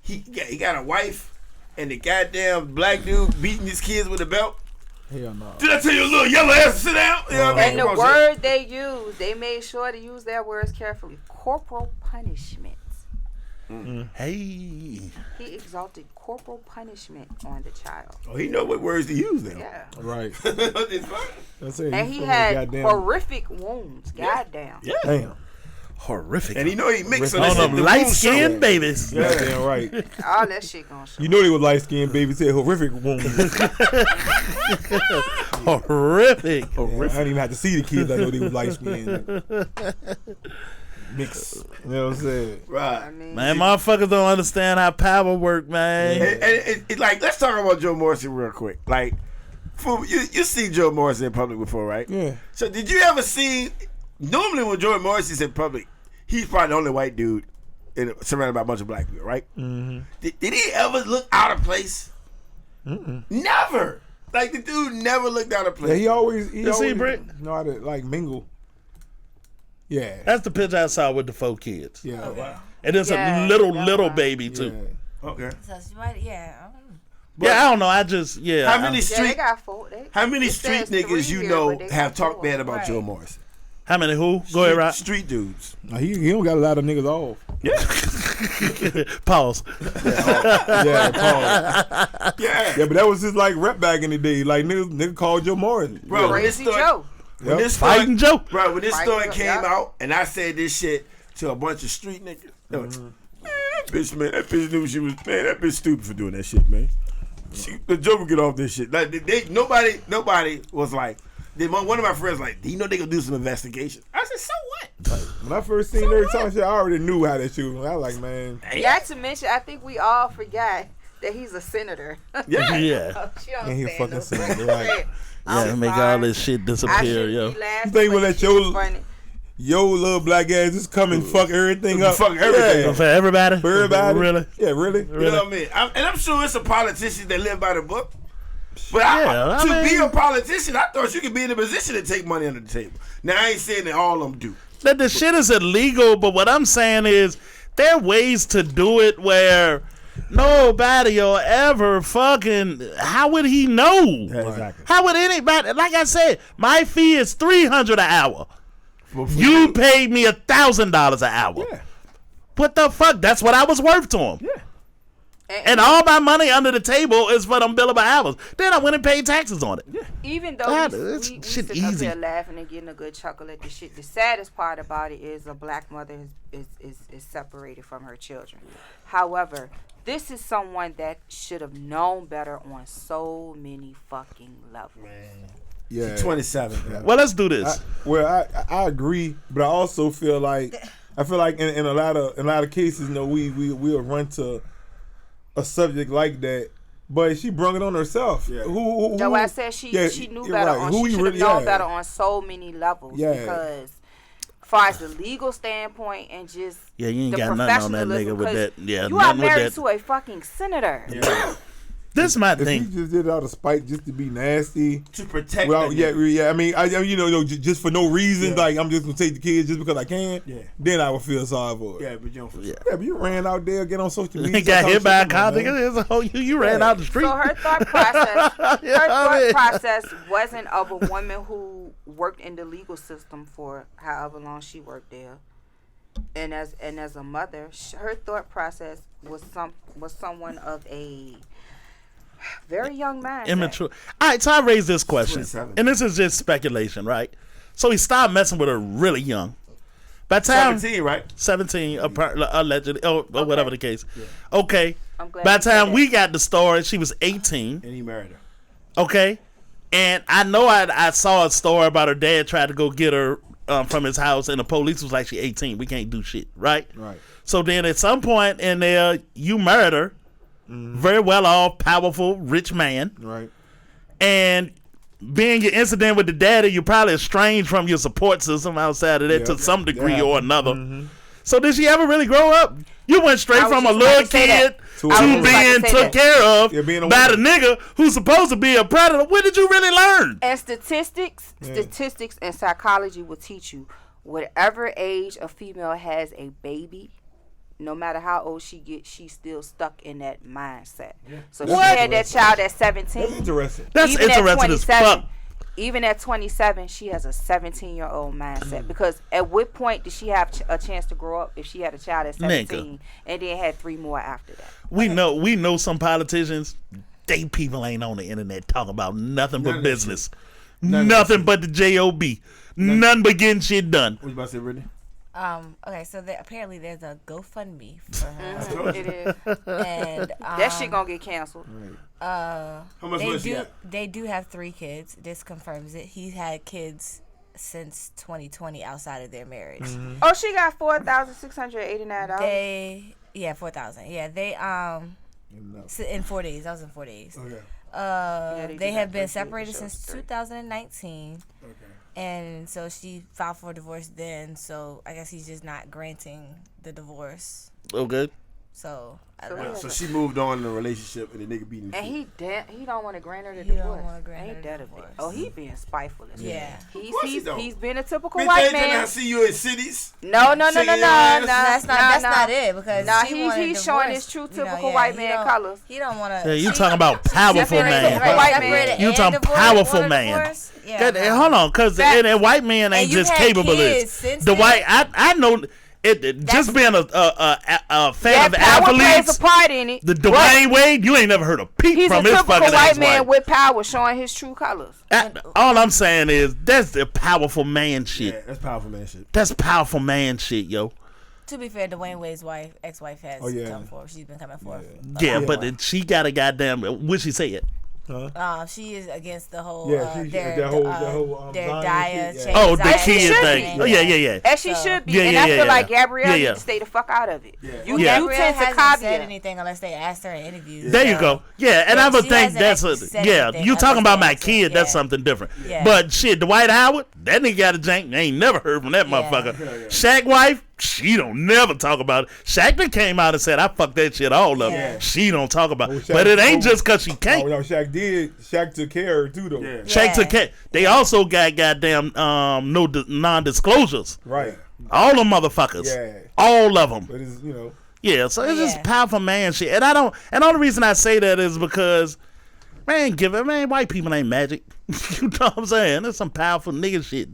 he got a wife and the goddamn black dude beating his kids with a belt. Hell no. Did I tell your little yellow ass to sit down? You know what I mean? And the Come on, word they use, they made sure to use their words carefully. Corporal punishment. Hey. He exalted corporal punishment on the child. Oh, he know what words to use now. Yeah. Right. It's fine. That's it. And he had horrific wounds. Goddamn. Yeah. Damn. Horrific. And he know he mixed on them light skinned babies. Goddamn right. All that shit gonna show. You know they were light skinned babies had horrific wounds. Horrific. Yeah, I didn't even have to see the kids. I know they was light skinned. Mix. You know what I'm saying? Right. I mean, Man, motherfuckers don't understand how power work, man. And like, let's talk about Joe Morrison real quick. Like, you see Joe Morrison in public before, right? Yeah. So did you ever see? Normally, when Joe Morrison's in public, he's probably the only white dude surrounded by a bunch of black people, right? Mm-hmm. Did he ever look out of place? Never. Like the dude never looked out of place. Yeah, he always see, Britt? know how to like mingle. Yeah. That's the picture I saw with the 4 kids. Yeah. Wow. And it's Yeah, a little that one. baby, too. Yeah. Okay. So she might, yeah. Yeah, I don't know. I just, yeah. How many yeah, they street? got 4. How many it street says 3 niggas you here, know but they have got talked 4. bad about Right. Joe Morrison? How many who? Go ahead, Rob. Street dudes. No, he don't got a lot of niggas off. Pause. Yeah, Paul. Yeah. Yeah, but that was just like rep back in the day. Like nigga called Joe Morrison. Bro, when this Crazy story, Joe. when this Fighting story, Joe. bro, when this Fighting story Joe, came yeah. out, and I said this shit to a bunch of street niggas, they were, man, that bitch knew she was, man, that bitch stupid for doing that shit, man. The Joe would get off this shit. Like nobody was like. Then one of my friends like, do you know they gonna do some investigation? I said, so what? When I first seen her talking shit, I already knew how that shit was. I was like, man. Not to mention, I think we all forgot that he's a senator. Yeah. Yeah. She don't And he a stand fucking up for senator, that. right. Yeah, I'm make sorry. all this shit I disappear, shouldn't yo. be laughing, You think but we'll let the shit is your- funny. Yo, little black ass just come and fuck everything up. Fuck everything Yeah. up. For everybody? For everybody. Really? Yeah, really? You know what I mean? I'm sure it's some politicians that live by the book. But Yeah, to I be mean- a politician, I thought you could be in a position to take money under the table. Now, I ain't saying that all of them do. That the shit is illegal, but what I'm saying is there are ways to do it where nobody will ever fucking. How would he know? Exactly. How would anybody? Like I said, my fee is $300 an hour. You paid me $1,000 an hour. Yeah. What the fuck? That's what I was worth to him. Yeah. And all my money under the table is for them billable hours. Then I went and paid taxes on it. Even though God, we it's we shit sit up easy. here laughing and getting a good chuckle at the shit, the saddest part about it is a black mother is separated from her children. However, this is someone that should have known better on so many fucking levels. Yeah. 27. Well, let's do this. I agree, but I also feel like in a lot of cases, you know, we'll run to a subject like that But she brung it on herself. Yeah. Who That's why I said she knew better. right. On, Who she you should have really- known yeah. better on so many levels. Yeah. Because, as far as the legal standpoint and just Yeah, you ain't the got nothing on that professionalism, nigga with 'cause that. Yeah, you are nothing with married that. to a fucking senator. This my If he thing. just did it out of spite, just to be nasty. To protect. Well, that yeah, nigga. yeah. I mean, just for no reason, Yeah. like I'm just gonna take the kids just because I can. Yeah. Then I would feel sorry for it. Yeah, but you don't. Yeah. Yeah, but you ran out there, get on social media. He got talk hit by a shit, car. man. Nigga, there's a whole you ran out the street. So her thought process, Yeah, I mean- wasn't of a woman who worked in the legal system for however long she worked there, and as a mother, her thought process was someone of a very young man. Immature. All right, so I raised this question, 27. and this is just speculation, right? So he started messing with her really young. By the time 17, right? 17, allegedly, or whatever the case. Okay. I'm glad By you the said time that. we got the story, she was 18. And he married her. Okay. And I know I saw a story about her dad tried to go get her from his house, and the police was like, she 18. We can't do shit, right? Right. So then at some point in there, you married her. Very well off, powerful, rich man. Right. And being your incident with the daddy, you're probably estranged from your support system outside of that Yeah, to some degree yeah. or another. So did she ever really grow up? You went straight I was from a just little about to say kid that. to I was being just about to say took that. care of Yeah, being a by the woman. nigga who's supposed to be a predator. When did you really learn? And statistics and psychology will teach you whatever age a female has a baby, no matter how old she gets, she's still stuck in that mindset. So That's she had that interesting. child at 17. That's interesting. That's even at interesting as 27, fuck. Even at 27, she has a 17-year-old mindset. Because at what point did she have a chance to grow up if she had a child at 17 and then had 3 more after that? We know some politicians, they people ain't on the internet talking about nothing but None of that business. None of Nothing but the JOB. Nothing but getting shit done. What you about to say, Brittany? Okay, so apparently there's a GoFundMe for her, Mhm, it is. and That shit gonna get canceled. How much money she got? they do have 3 kids. This confirms it. He's had kids since 2020 outside of their marriage. Oh, she got $4,689. 4,000. Yeah, they in 4 days. That was in 4 days. Okay. they They do have that been for separated sure. since 2019. And so she filed for divorce then, so I guess he's just not granting the divorce. Okay. So I So don't know. yeah. So she moved on in the relationship and the nigga beating the And shit. he don't want to grant her the He don't divorce. wanna grant her Ain't the that a divorce. bit? Oh, he being spiteful as Yeah. hell. Of course he don't. He's been a typical Bitch, white they man. cannot see you in cities. No, shaking your ass. That's not it because Nah, she wanted he's showing divorce, his true you know, typical yeah, white he man don't- colors. He don't want to. Yeah, you talking about powerful separated man. from white man. Separated You and talking divorced, powerful wanted man. divorce? Yeah. That- hold on, because and white man ain't And you just had capable of kids this. since The then? white, I know it just being a fan Yeah, of power plays athletes. a part in it. The but Dwayne Wade, you ain't never heard a peep he's a from his typical fucking white ex-wife. man with power, showing his true colors. All I'm saying is that's the powerful man shit. Yeah, that's powerful man shit. That's powerful man shit, yo. To be fair, Dwayne Wade's ex-wife has come forward. She's been coming forward. Yeah, but then she got a goddamn. What she said? She is against the whole that whole their Zion diet shit, change. Oh, the As she kid should thing. be. Oh, yeah. As she should be. Yeah, and yeah, I feel yeah, like yeah. Gabrielle Yeah, yeah. needs to stay the fuck out of it. You Yeah. tend Gabrielle to hasn't copy said it. anything unless they asked her in interviews. There you go. Yeah, and I would she think hasn't that's actually said yeah. anything You talking about my unless they kid? asked her. That's Yeah. something different. Yeah. But shit, Dwight Howard, that nigga got a jank. I ain't never heard from that motherfucker. Shaq wife, she don't never talk about it. Shaq done came out and said I fucked that shit all up. Yeah. She don't talk about it. Shaq- But it ain't just cause she can't. Oh, no, Shaq did. Shaq took care of her too, though. Yeah. Shaq took care. They also got goddamn non-disclosures. Right. All them motherfuckers. Yeah. All of them. But it's, Yeah, so it's just Yeah. powerful man shit. And the only reason I say that is because, man, white people ain't magic. You know what I'm saying? There's some powerful nigga shit.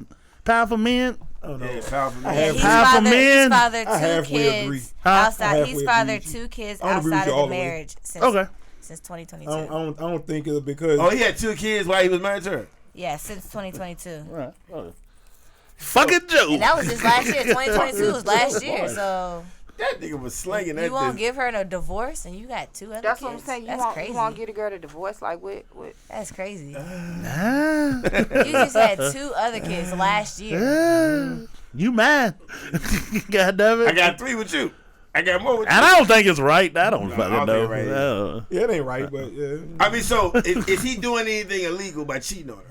Powerful men. I don't know. Yeah, powerful I man. have- He's Powerful men. fathered I 2 halfway agree. kids Huh? I outside. He's halfway fathered agree with you. 2 kids I don't agree with outside you of all the the way. marriage since Okay. 2022. I don't think it's because Oh, he had 2 kids while he was married to her. Yeah, since 2022. Right. Fucking Joe. And that was just last year. 2022 was last year. So That nigga was slinging that. you won't bitch. give her a divorce, and you got 2 other That's kids. what I'm saying. That's You crazy. want to get a girl a divorce? Like, what? That's crazy. Ah, You just had 2 other kids last year. you mad. God damn it. I got 3 with you. I got more. And I don't think it's right. I don't No, fucking I don't know. think it's right. No. Yeah, it ain't right, but yeah. I mean, so is he doing anything illegal by cheating on her?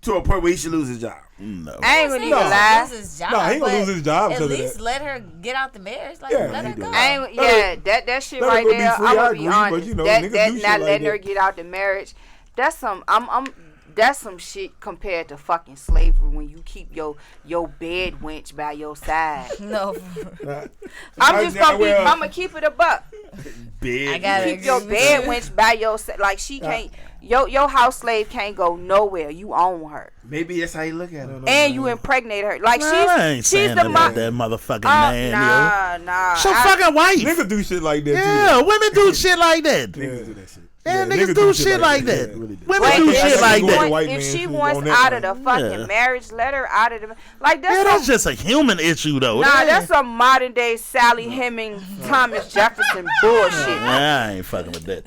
To a point where he should lose his job. No. I ain't gonna even No. lie. Lose his job, No, he gonna but lose his job At because of least that. let her get out the marriage. Like, Yeah, let he her do. go. I ain't, yeah, that shit let her right go be there. free, I'm I gonna be agree, but, honest. you know, that niggas that do shit not like letting that. her get out the marriage. That's some. That's some shit compared to fucking slavery when you keep your bed wench by your side. No. I'm gonna keep it a buck. Big. I gotta Keep your agree with bed you. wench by your side. Like she can't. Your house slave can't go nowhere. You own her, Maybe that's how you look at it. and you impregnate her. Like Man, I ain't she's saying the that mom. about that motherfucking man, yo. Nah. So fucking wife. Niggas do shit like that Yeah, women do shit like that. too. Niggas do that shit. Yeah, Yeah, niggas do shit like that. Yeah, really do. Women Wait, do if shit she like want- that. white If man she shit wants on that out of the one. fucking Yeah. marriage, let her out of the. Like Yeah, that's that's just a human issue, though. Nah, that's some modern day Sally Hemings, Thomas Jefferson bullshit. I ain't fucking with that.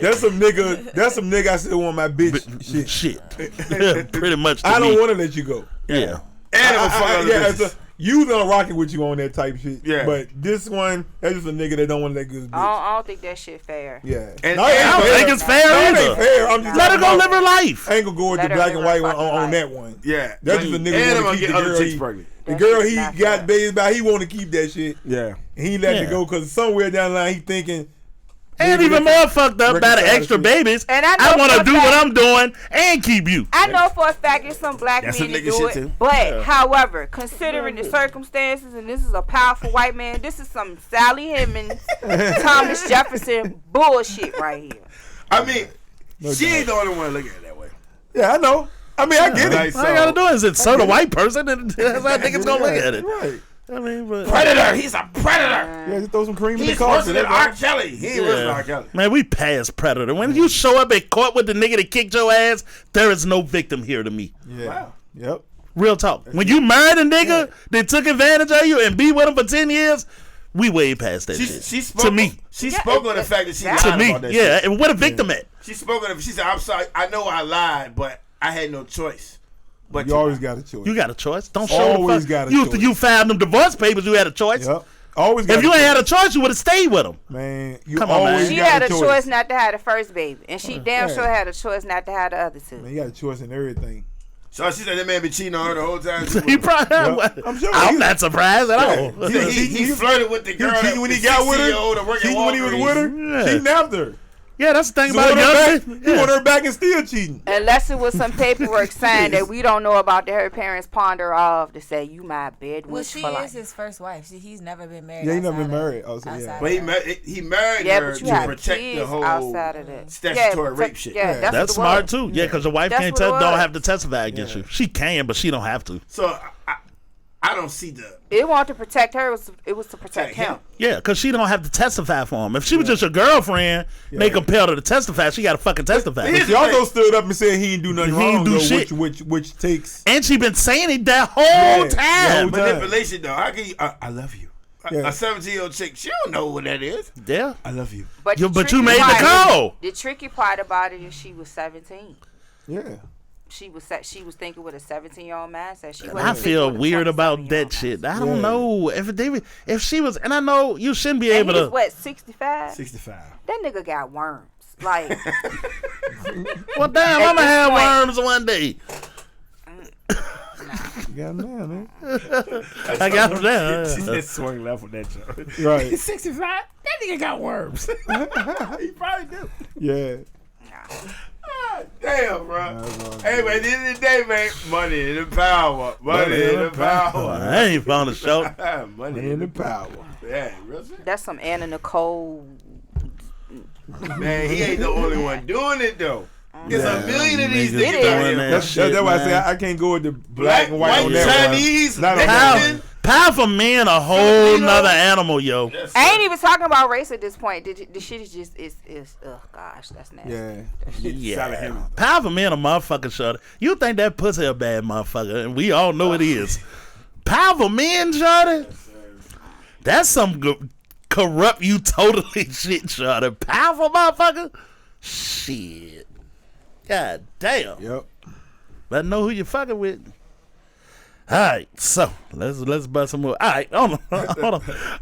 That's some nigga I still want my bitch. Shit. Pretty much. To I don't me. want to let you go. Yeah. And I'm a fuck other yeah, bitches. you done rocking with you on that type shit. Yeah. But this one, that's just a nigga that don't want to let go of his bitch. I don't think that shit fair. Yeah. And- No, it ain't I don't fair. think it's fair No, it either. ain't fair. I'm just Let her talking go about- live her life. I ain't gonna go with Let the her black live and her white one fucking on life. that one. Yeah. That's just a nigga And I'm want gonna to keep get the other girl. chicks He, pregnant. the That girl shit he not got fair. babies by, he want to keep that shit. Yeah. And he let Yeah. it go because somewhere down the line he thinking. And maybe even they more can fucked up by the reconcile extra shit. babies. And I know I want for to a do fact- what I'm doing and keep you. I know for a fact there's some black That's men some that nigga do shit it, too. but however, considering the circumstances, and this is a powerful white man, this is some Sally Hemings, Thomas Jefferson bullshit right here. I mean, she ain't the only one looking at it that way. Yeah, I know. I mean, I get Like, it. All you gotta do is insert a white person, and that's how niggas gonna look at it. Right. I mean, but Predator. He's a predator. Yeah, just throw some cream in the He's worse coffee. than R. Kelly. He ain't worse than R. yeah. Kelly. Man, we past predator. When you show up at court with the nigga that kicked your ass, there is no victim here to me. Yeah. Wow. Yep. Real talk. When you married a nigga that took advantage of you and be with him for 10 years, we way past that shit. She spoke to me. She spoke on the fact that she lied To me, about that yeah. shit. And what a victim at? She spoke on it. She said, "I'm sorry. I know I lied, but I had no choice." But You always got a choice. You got a choice. Don't show Always the fuck. got a you, choice. You filed them divorce papers. You had a choice. Yep. Always got If you a ain't choice. had a choice, you would have stayed with him. Man, you Come on, man. always She got had a a choice. choice not to have the first baby, and she damn Yeah. sure had a choice not to have the other two. Man, you got a choice in everything. so she said that man been cheating on her the whole time. He probably. Yep. I'm sure I'm he- not surprised at all. He flirted with the He girl. cheated when he got with her. Cheating when he was with her. Yeah. Cheating after her. Yeah, that's the thing He about want her young back. men. He Yeah. want her back and still cheating. Unless it was some paperwork signed that we don't know about that her parents ponder of to say you my bed Well, witch she for is life. his first wife. He's never been married. Yeah, he never outside been of- married. Also, yeah. outside But he married Yeah, her but you to have protect kids the whole outside of that. statutory Yeah, rape shit. Yeah, that's, That's what it smart was. too. Yeah, because your wife That's can't what it don't was. have to testify against you. She can, but she don't have to. So I don't see the It wanted to protect her. It was to protect him. Yeah, because she don't have to testify for him. If she was just your girlfriend, they compelled her to testify. She got to fucking testify. Here's She also stood up and said he didn't do nothing He wrong. ain't do though, shit. Which takes. And she been saying it that whole Yeah, time. the whole manipulation though. How can you? I love you. Yeah. A 17-year-old chick, she don't know what that is. Yeah. I love you. But You- the but you tricky made the part- call. The tricky part about it is she was 17. Yeah. She was thinking with a 17-year-old mindset. She And wasn't I feel thinking with a weird about 27-year-old that shit. mindset. I don't know if she was, and I know you shouldn't be And able he's to. what, 65? 65. That nigga got worms. Like, Well, damn, At I'm gonna this have point- worms one day. You got him now, man. I got them down. She just swung left with that joke. Right. 65? That nigga got worms. He probably do. Yeah. Damn, bro. Hey, man, at the end of the day, man, money and the power. Money and the power. I ain't found a show. Money And the power. Yeah, real shit. that's some Anna Nicole. Man, he ain't the only one doing it, though. There's a million of these Niggas niggas doing out here. that That's shit, why I say man. I can't go with the black and white White, on that one. Chinese, Not on that Mexican. one. Powerful men, a whole Filipino. nother animal, yo. Yes, I ain't even talking about race at this point. The shit is just oh gosh, that's nasty. Yeah. Yeah. Powerful men, a motherfucker, shorty. You think that pussy a bad motherfucker, and we all know it is. Powerful men, shorty. That's some corrupt you totally shit, shorty. Powerful motherfucker. Shit. God damn. Yep. Better know who you fucking with. All right, so let's bust some more. All right, hold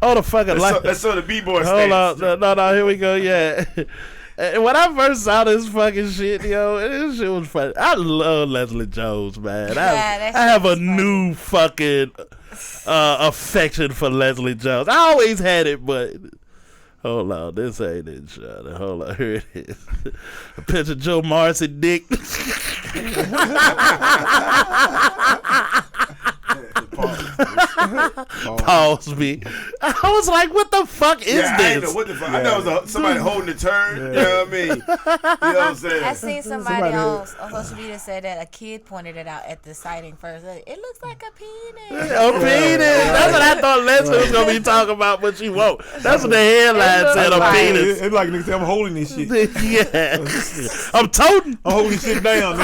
on, fucking like. Let's show the b-boy Hold stance. on, no, here we go. Yeah. And when I first saw this fucking shit, yo, this shit was funny. I love Leslie Jones, man. I have a new fucking affection for Leslie Jones. I always had it, but hold on, this ain't it, Shawty. Hold on, here it is. A picture of Joe Morrisey dick. Pause me. I was like, what the fuck is I didn't this? know what the fuck. I thought it was somebody holding the turn. You know what I mean? You know what I'm saying? I seen somebody on social media said that a kid pointed it out at the sighting first. It looks like a penis. A penis. That's what I thought Leslie was gonna be talking about, but she won't. That's what the headline said. A penis. It's like niggas, I'm holding this shit. Yeah. I'm toting. I'm holding shit down.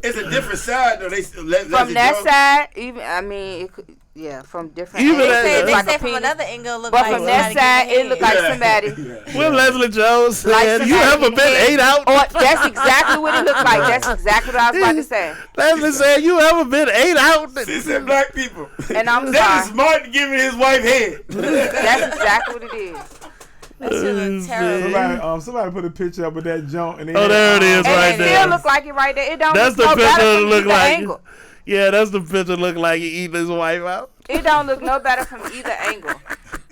It's a different side though. From that side, even I mean, it could, yeah, from different. Even angles, that- it They look like say a from penis. another angle, look But like from that somebody side, getting it look head. like somebody. When Leslie Jones Like said, "You somebody ever been getting ate out?" Or that's exactly what it looked like. That's exactly what I was about to say. Leslie said, "You ever been ate out?" She said black people. And I'm That is sorry. Martin giving his wife head. That's exactly what it is. That shit look terrible. Somebody put a picture up of that junk. And Oh, there it is, And right it there. still look like it right there. It don't That's look the no better picture from look either like. angle. Yeah, that's the picture look like he eating his wife out. It don't look no better from either angle.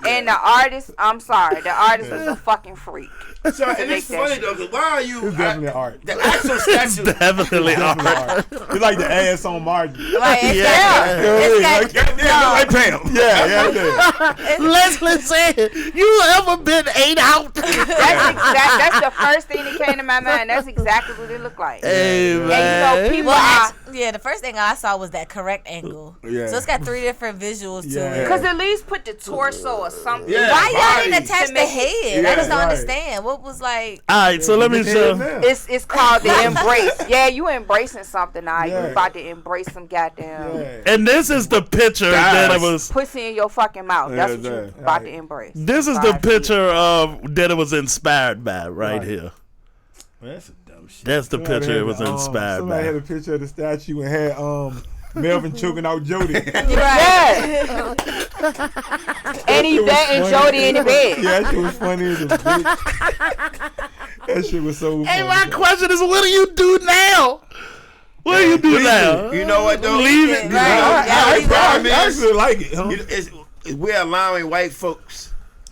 And the artist, I'm sorry, the artist is a fucking freak. So, and make it's that funny shit. though, because why are you? It's definitely art. The actual statue. Definitely art. It's like the ass on Margie. Like, it's Yeah. it's got- Yeah, like Pam. Yeah. Leslie said, "You ever been ate out?" That's the first thing that came to my mind. That's exactly what it looked like. Hey, And man. you know, people Well, are. yeah, the first thing I saw was that correct angle. Yeah. So it's got 3 different visuals to Yeah. it. Because at least put the torso or something. Yeah. Why y'all body. didn't attach To the make head? I Yeah, just don't right. understand. What was like? All right, so let me show. It's called the embrace. Yeah, you embracing something now. Yeah. You about to embrace some goddamn And this is the picture that it was. pussy in your fucking mouth. That's what Yeah, you about to embrace. This is the picture of that it was inspired by right here. That's some dumb shit. That's the picture it was inspired Somebody had by. a picture of the statue and had Melvin choking out Jody. Yeah. And he betting Jody in the bed. Yeah, that shit was funny as a bitch. That shit was so Hey, funny. my question is, what do you do now? What do you do now? You know what though? Leave it. I actually like it. Huh? We're allowing white folks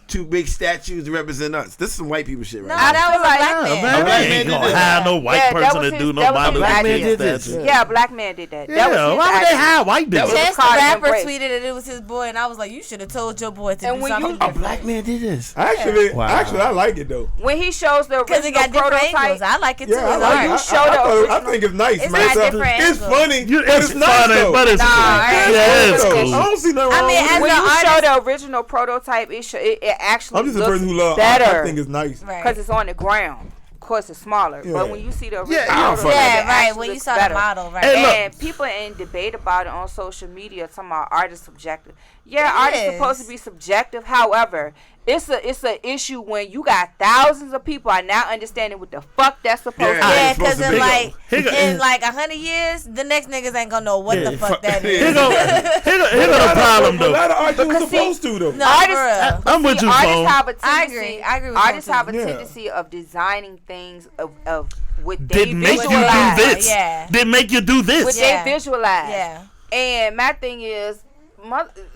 two big statues to represent us. This is some white people shit right No, now. that was a black Man, man. black we man ain't did gonna this. hire no white Yeah, that person was to his- do that no was his Bible Black man idea. did this. statue. Yeah, a black man did that. Yeah, That was his why would they idea. hire white That was dudes? Chance the called rapper embrace. tweeted that it was his boy, and I was like, you should have told your boy to And do when something you- A different. black man did this. Actually, Wow. I like it though. When he shows the Because it original got different angles. prototype, I like it too. Yeah, I It's like art. it. You show the I original- think it's nice, It's man. got different It's angles. funny. You- but It's it's nice funny, though. but it's Nah, cool. alright. Yeah, it's Cool. cool. I don't see nothing I wrong mean, with as it. when the you show artist- the original prototype, it actually I'm just a looks person who loves art. I better think it's nice. Right. because it's on the ground. Of course, it's smaller, Yeah. but when you see the original Yeah, prototype, Yeah, it right. actually When you looks saw better. the model, right? Hey, look. And people in debate about it on social media talking about art is subjective. Yeah, It art is is. supposed to be subjective. However, it's a issue when you got thousands of people are now understanding what the fuck that's supposed Yeah. to Yeah, it's supposed because to in be. like Here go- in like 100 years, the next niggas ain't gonna know what Yeah, the fuck that is. Here go the problem A though. lot of art you Because was supposed to though. No, Artists- for real. I'm with you, artists Phone. have a I tendency. agree. I agree with Artists both have of a you. tendency of designing things of what they Did make you do visualize. this? Yeah. Did make you do What this? Yeah. they visualize. Yeah. And my thing is,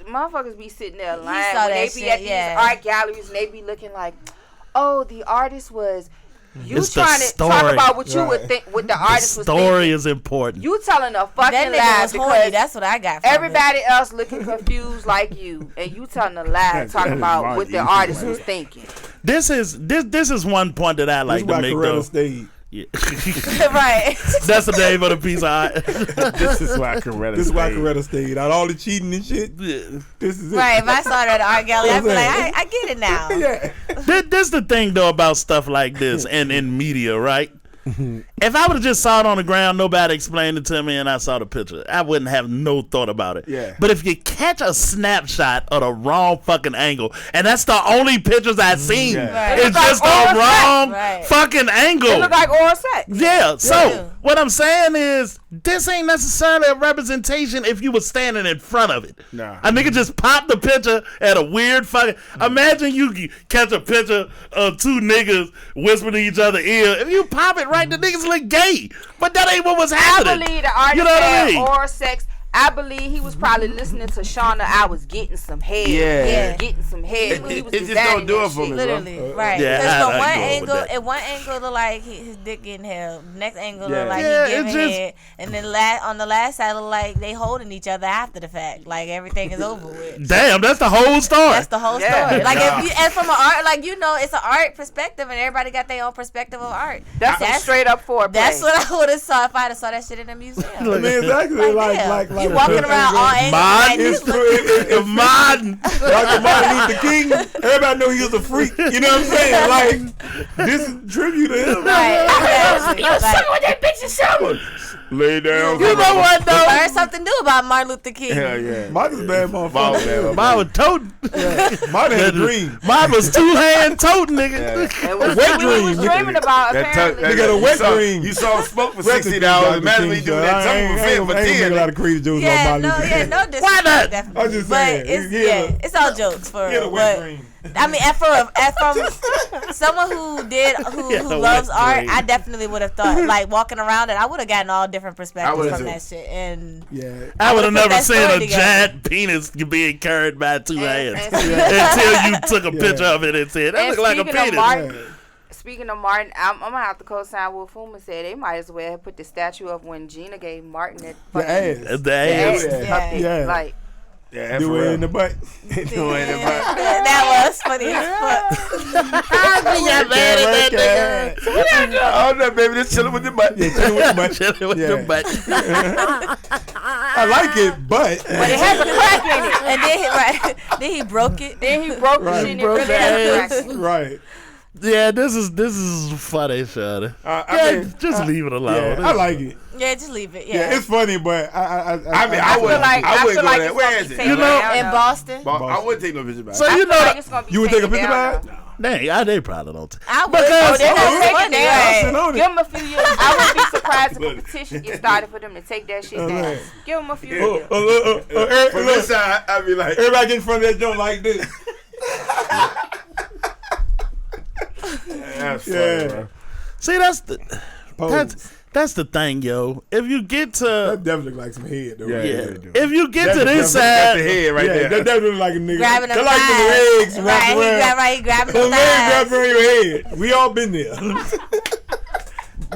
motherfuckers be sitting there lying saw when they that be shit, at these yeah. art galleries and they be looking like, oh, the artist was. You It's the trying to talk story. about what you would Right. think, what the The artist was story thinking. is important. You telling a fucking That nigga lie was horny. because That's what I got from it. everybody else looking confused like you, and you telling a lie talking about what the artist was thinking. This is one point that I like That's to why make Coretta though. stayed. Yeah. Right. That's the name of the piece of art. This is why Coretta. This is why Coretta stayed. Out of all the cheating and shit, Yeah. this is it. Right. If I saw that at the art gallery, I'd be like, Yeah. I get it now. Yeah. This the thing though about stuff like this and in media, right? If I would have just saw it on the ground, nobody explained it to me, and I saw the picture, I wouldn't have no thought about it. Yeah. But if you catch a snapshot of the wrong fucking angle, and that's the only pictures I've seen, Yeah. it's just the wrong Right. fucking angle. It look like oral sex. Yeah, so Yeah. what I'm saying is, this ain't necessarily a representation if you were standing in front of it. Nah. A nigga just popped the picture at a weird fucking. Imagine you catch a picture of two niggas whispering to each other ear. If you pop it right, the niggas look gay. But that ain't what was I happening. believe the artist You know what I had mean? oral sex. I believe he was probably listening to Shauna. I was getting some head. Yeah. Getting some head. He was It just designing don't do that it for shit. me, Literally, bro. right? Yeah, Because I from one go with angle, that. at one angle look like his dick getting held. Next angle Yeah. look like Yeah, he giving it's just- head, and then on the last side look like they holding each other after the fact, like everything is over with. Damn, that's the whole story. That's the whole Yeah. story. Like Yeah. if you, and from an art, like it's an art perspective, and everybody got their own perspective of art. That's some straight up foreplay. That's what I would have saw if I would have saw that shit in a museum. I mean, exactly. Like you walking around all angles. Mine like, It's this true. look- It's Martin. Like Martin Luther King, everybody know he was a freak. You know what I'm saying? Like, this is tribute to him. Right, exactly. Like, that bitch is showing. Lay down. You know what though? learn something new about Martin Luther King. Hell yeah. Martin's a bad Ball, motherfucker. man. Mine was toting. Martin had a dream. Mine was two-hand toting, nigga. It was wet we was dream. dreaming about That apparently. They got a wet you saw, dream. You saw him smoke for Rest in 60 peace, hours. Dr. Imagine me King, doing son. that. Some I of them ain't fit for make a 10. lot of creative jokes Yeah, about no, Martin Luther King. no disrespect. Why not? Definitely. I'm just but saying, it's he had a- it's all jokes for He had a real. wet But dream. I mean, from someone who Yeah, who loves wet art, dream. I definitely would have thought like walking around it. I would have gotten all different perspectives would've from too. that shit. And Yeah. I would have put never that seen story a together. giant penis being carried by two hands and- until you took a picture of it and said, that And look like a speaking of penis. Martin, speaking of Martin, I'm gonna have to co-sign what Fuma said. They might as well have put the statue up when Gina gave Martin that The fucking ass. The ass. Yeah. Yeah. like. Yeah, Do for it real. in the butt. Do it in the butt. that was funny as fuck. got mad at that nigga. Oh no, baby, just chilling with the butt. Yeah, chilling with the butt. Chilling with Yeah. your butt. I like it, but But it has a crack in it. And then he broke it. Then he broke the Right, shit and it broke really the has a ass. crack in it. right. Yeah, this is funny, Shawty. I mean, Just leave it alone. Yeah, I like it. Yeah, just leave it. Yeah, Yeah. it's funny, but I mean, I I feel wouldn't. like- I I wouldn't feel go like there. it's Where gonna is be it? taken You know- down, In though. Boston. I wouldn't take no picture back. So I you feel know like that. it's gonna be You would take a taken picture down, back? though. Dang, they probably don't. I would. Because- They're not Oh, taking I it seen down. on it. Give them a few years. I wouldn't be surprised if a petition gets started for them to take that shit down. right. Give them a few Oh, years. From this side, I'd be like, everybody get in front of that joint like this. that's funny, Yeah. bro. See, Pose. that's the thing, yo. If you get to That definitely look like some head, though. Yeah, right? yeah, they do. if you get That's to a this That's the side, head right Yeah, there. that definitely look like a nigga. Grabbing them They like them thighs. legs wrapped Right, around. he grabbing The them legs thighs. wrapped around your head. We all been there.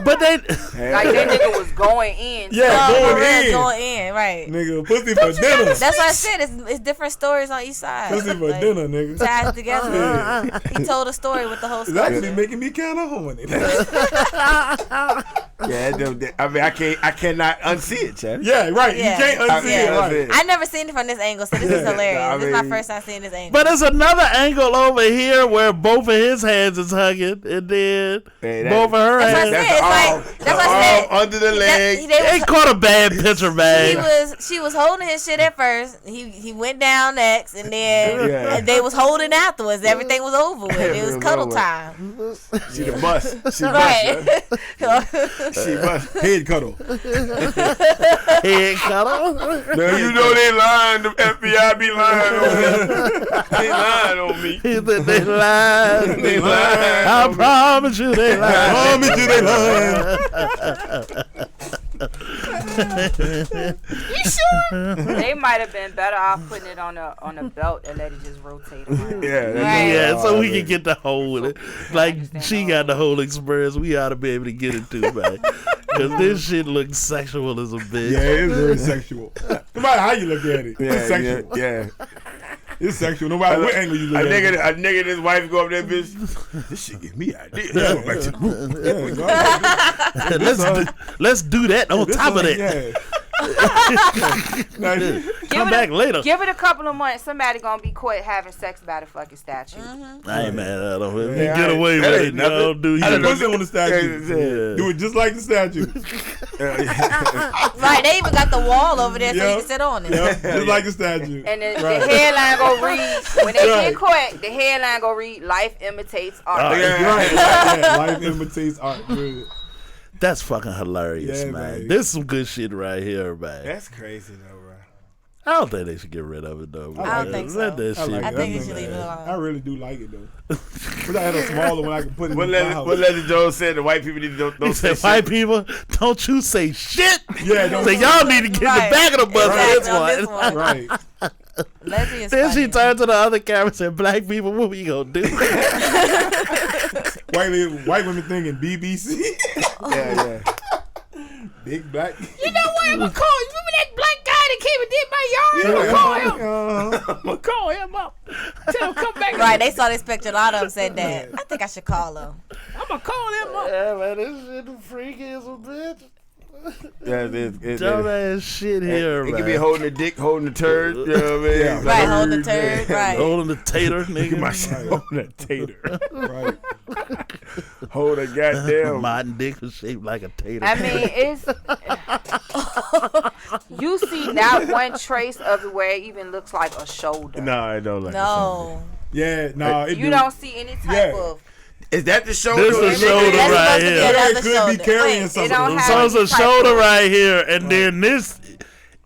but they Like that nigga was going in. Yeah, Oh, going for real, in. going in, right. Nigga, pussy for dinner. That's what I said. It's different stories on each side. Pussy for Like, dinner, nigga. tied together. He told a story with the whole It's story. actually making me kind of horny. Yeah, I mean, I cannot unsee it, Chad. Yeah, right. Yeah. You can't unsee Yeah. it. Right. I never seen it from this angle, so this is Yeah. hilarious. I This is my mean- first time seeing this angle. but there's another angle over here where both of his hands is hugging, and then Hey, that- both of her That's what I hands. said. That's It's all. like that's what I said. Under the leg. They caught a bad picture, man. She was holding his shit at first. He went down next, and then Yeah. they was holding afterwards. Everything was over with. It was Everything cuddle was over. time. She the bust. She Right. bust. She bust. Head cuddle. Head cuddle. Now you know they lying. The FBI be lying on me. They lying on me. He said they lied. They lying. I promise you they lied. Promise you they lying. They might have been better off putting it on a belt and let it just rotate around. Yeah, that's Right. Yeah, so we Oh, can get the whole it. Like she got the whole experience. We ought to be able to get it too, man. Because this shit looks sexual as a bitch. Yeah, it's very sexual. No matter how you look at it, Yeah, it's sexual. yeah. It's sexual. No matter what angle you A look at it. nigga and his wife go up there, bitch. This shit give me ideas. Go back to the room. Yeah, let's do that on top of that. Yeah. Now, Give come back later. Give it a couple of months. Somebody gonna be caught having sex by the fucking statue. I ain't mad at him. If Yeah, you get away that with ain't it, nothing. y'all do Put you. it on the statue. Yeah. Do it just like the statue. Right, they even got the wall over there so you Yep. can sit on it. Yep, just like the statue. And the Right. headline go read when they Right. get caught. The headline go read "Life imitates art." Right. Yeah, life imitates art. Good. That's fucking hilarious, Yeah, man. man. This is some good shit right here, man. That's crazy though, bro. I don't think they should get rid of it though. Man. I don't think so. Let that I shit like I it. be, think you should man. leave it I alone. really do like it though. But I had a smaller one I can put in What my house. Leslie Jones said the white people need to He don't say said, white shit. people, don't you say shit. Yeah, don't So y'all need to get in Right. the back of the bus Exactly, on for this this one. one. Right. Leslie is Then she funny. turned to the other camera and said, black people, what we gonna do? White women thinking BBC. Yeah. Big black. You know what? I'm gonna call you. Remember that black guy that came and did my yard? I'm gonna call him. I'm gonna call him up. Tell him come back. Right, they saw this picture. A lot of them said that. I think I should call him. I'm gonna call him up. Yeah, man, this shit freaky as a bitch. Yeah, it Dumbass shit here, It man. could be holding the dick, holding the turd. You know what I mean? Yeah. Right, hold the turd. Right. Holding the tater, nigga. My shit holding a tater. Right. Hold a goddamn. Martin dick was shaped like a tater. I mean, it's you see not one trace of it where it even looks like a shoulder. No, I don't like No. Yeah, nah. It You do. don't see any type Yeah. of. Is that the shoulder? This is the shoulder That's right supposed to be here. Yeah, another it could shoulder. be carrying Wait, something. don't have So it's a any type shoulder of- right here, and then this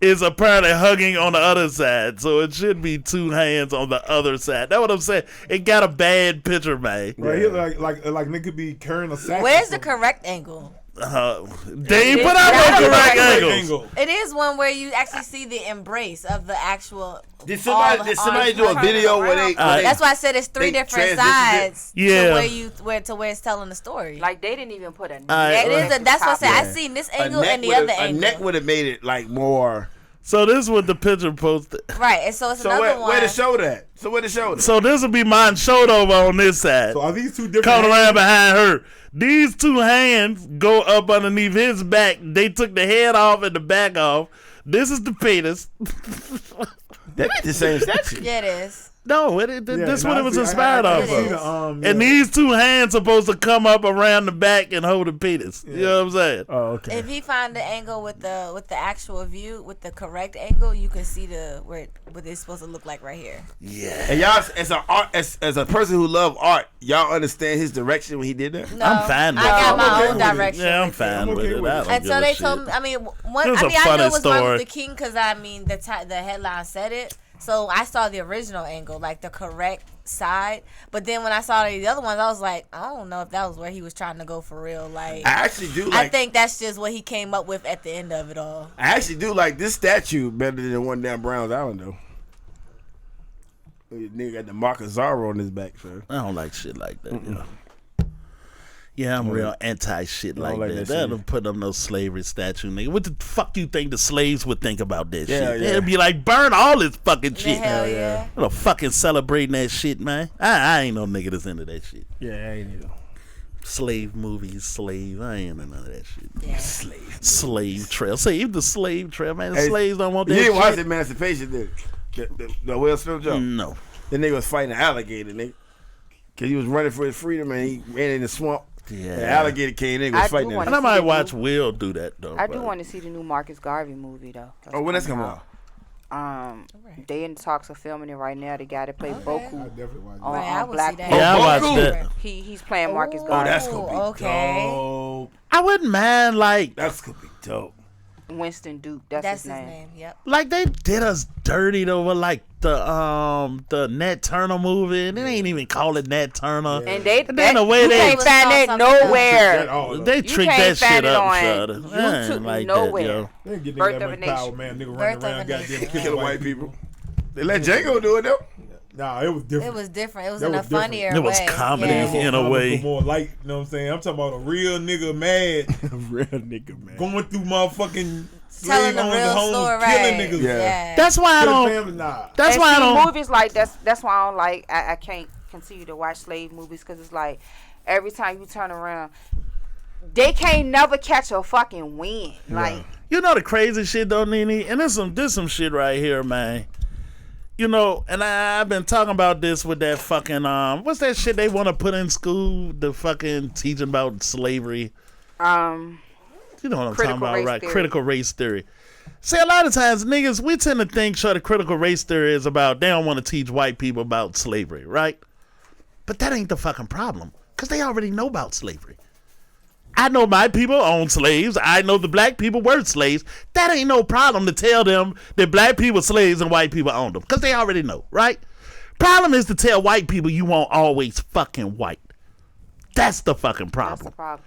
is apparently hugging on the other side. So it should be two hands on the other side. That's what I'm saying. It got a bad picture, man. Right here, like they could be carrying a sack. Where's the correct angle? They ain't put It's out not no a correct correct angles. It is one where you actually see the embrace of the actual. Did somebody do a video where they? That's why I said it's three they different transitioned it? sides. Yeah. To where it's telling the story. Like they didn't even put a neck. it is. next to That's what I top said. I of it. seen this a angle neck and the would've- other A angle. neck would have made it like more. So this is what the picture posted. Right, and so it's So another one. where the shoulder at? So where the shoulder? So this would be mine shoulder over on this side. So are these two different? Coming hands? around behind her. These two hands go up underneath his back. They took the head off and the back off. This is the penis. That's the same statue. Yeah, it is. No, Yeah, this nah, one it I was see- inspired I off see of. the, yeah. And these two hands supposed to come up around the back and hold the penis. You know what I'm saying? Oh, okay. If he find the angle with the actual view with the correct angle, you can see what it's supposed to look like right here. Yeah. And y'all, as a person who love art, y'all understand his direction when he did that? No, I'm fine with I got it. my I'm okay own with it. direction. Yeah, I'm with it. fine I'm with okay it. with I it. don't And give so a they shit. told me. I mean, It was a I know funny it was Martin story. Luther King because I mean the headline said it. So I saw the original angle, like the correct side. But then when I saw the other ones, I was like, I don't know if that was where he was trying to go for real. Like, I actually do I like. think that's just what he came up with at the end of it all. I actually do like this statue better than the one down Browns Island though. Nigga got the mark of Zorro on his back, sir. I don't like shit like that. You know? Yeah, I'm real anti shit don't like like that. that They shit. don't put up no slavery statue, nigga. What the fuck you think the slaves would think about that Yeah, shit? yeah. They'd be like, burn all this fucking shit. Hell yeah. I'm fucking celebrating that shit, man. I ain't no nigga that's into that shit. Yeah, I ain't either. Slave movies, slave. I ain't into none of that shit. Yeah. Slave trail. Save the slave trail, man. The Hey, slaves don't want You that didn't watch shit. Emancipation, did you? The Will Smith joke? No. The nigga was fighting an alligator, nigga. Cause he was running for his freedom and he ran in the swamp. Yeah. The alligator came in and I was do fighting him. wanna And I see might the watch new- Will do that, though. I do but- want to see the new Marcus Garvey movie though. Oh, when that's coming out? They in the talks of filming it right now. The guy that played I Boku definitely watch on, Right, I on would Black see that. Panther. Yeah, I watched Boku. that. He's playing Marcus Oh, Garvey. that's gonna be okay. dope. I wouldn't mind, like, That's gonna be dope. Winston Duke. That's his name. Yep. like they did us dirty over like the Nat Turner movie, and they ain't even call it Nat Turner. And they then the way you they- can't find that That nowhere. all They You tricked can't that shit find it up, on shawty. I YouTube ain't like nowhere. that, yo. They get Birth nigga of that a much power, Nation. man. Nigga Birth running of around, a goddamn Nation. killing Killing white people. They let Django do it though. Nah, it was different. It was different. It was That in a was different. funnier It was way. comedy Yeah. in a way. More light, you know what I'm saying? I'm talking about a real nigga mad Real nigga, man. going through motherfucking Telling slave the owners' real homes, story, killing right? niggas. Yeah. That's why I Killing don't. family, nah. That's And why I see, don't. movies like that's why I don't like. I can't continue to watch slave movies because it's like every time you turn around, they can't never catch a fucking wind. Like, you know the crazy shit though, Nene, and this some shit right here, man. You know, and I've been talking about this with that fucking what's that shit they want to put in school? The fucking teaching about slavery. You know what I'm talking about, right? Critical race theory. See, a lot of times, niggas, we tend to think the critical race theory is about they don't want to teach white people about slavery, right? But that ain't the fucking problem, because they already know about slavery. I know my people own slaves. I know the black people were slaves. That ain't no problem to tell them that black people slaves and white people own them, because they already know, right? Problem is to tell white people you won't always fucking white. That's the fucking problem. That's the problem.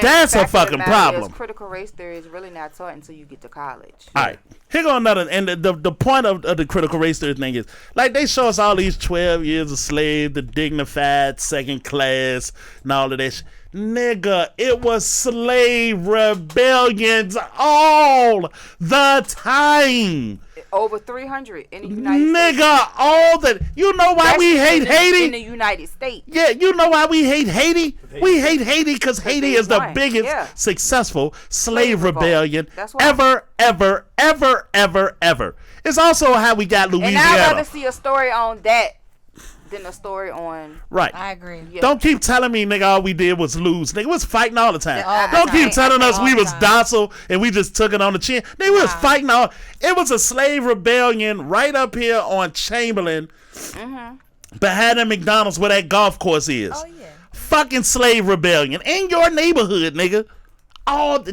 That's a fucking problem. Critical race theory is really not taught until you get to college. All right. Here go another. And the point of the critical race theory thing is, like, they show us all these 12 years of slave, the dignified, second class, and all of that shit. Nigga, it was slave rebellions all the time. Over 300 in the United States. Nigga, all that. You know why we hate Haiti? In the United States. Yeah, you know why we hate Haiti? We hate Haiti because Haiti is the biggest successful slave rebellion ever. It's also how we got Louisiana. And I'd rather see a story on that than a story on. Right. I agree. Yeah. Don't keep telling me, nigga, all we did was lose. Nigga, we was fighting all the time. Don't time. keep telling us All we the was time. docile and we just took it on the chin. Nigga, we was fighting all. It was a slave rebellion right up here on Chamberlain behind the McDonald's where that golf course is. Oh yeah. Fucking slave rebellion in your neighborhood, nigga.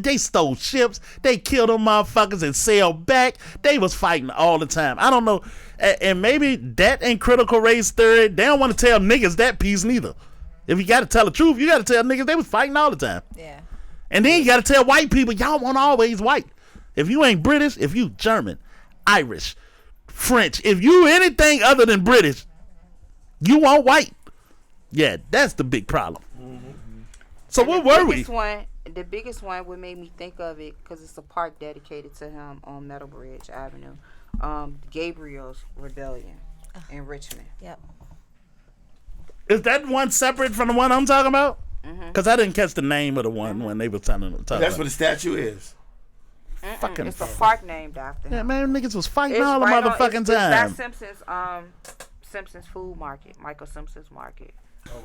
They stole ships. They killed them motherfuckers and sailed back. They was fighting all the time. I don't know. And maybe that ain't critical race theory. They don't want to tell niggas that piece neither. If you got to tell the truth, you got to tell niggas they was fighting all the time. Yeah. And then you got to tell white people, y'all want always white. If you ain't British, if you German, Irish, French, if you anything other than British, you want white. Yeah, that's the big problem. So what were we? The biggest one, what made me think of it, because it's a park dedicated to him on Meadow Bridge Avenue, Gabriel's Rebellion in Richmond. Yep. Is that one separate from the one I'm talking about? Because I didn't catch the name of the one when they were talking That's what the statue is. Fucking it's a park named after him. Yeah, man, niggas was fighting It's all the right motherfucking it's time. that Simpson's food market, Michael Simpson's market.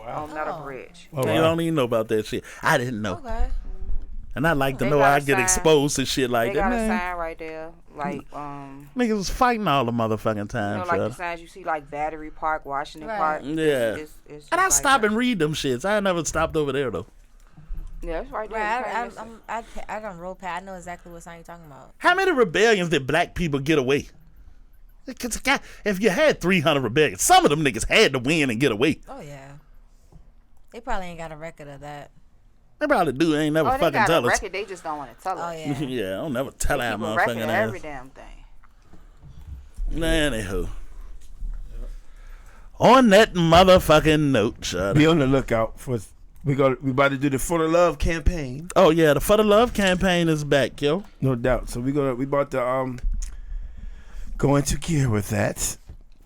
On Meadow Bridge. You don't even know about that shit. I didn't know. Okay. And I like to They know got I a get sign. exposed to shit like They that, got a man. sign right there, like Niggas was fighting all the motherfucking you time, know, like the fella. signs you see, like Battery Park, Washington Right. Park. Yeah. It's And I like stop that. and read them shits. I never stopped over there though. Yeah, it's right there. You Right. can't miss it. I done roll past. I know exactly what sign you're talking about. How many rebellions did black people get away? Because if you had 300 rebellions, some of them niggas had to win and get away. Oh yeah. They probably ain't got a record of that. They probably do. They ain't never Oh, they fucking got tell a us. record. They just don't want to tell Oh us. yeah. Yeah, I don't never tell our Keep a record motherfucking of ass. every damn thing. Anywho. On that motherfucking note, shut Be up. on the lookout for. We about to do the For the Love campaign. Oh yeah, the For the Love campaign is back, yo. No doubt. So we about to go into gear with that.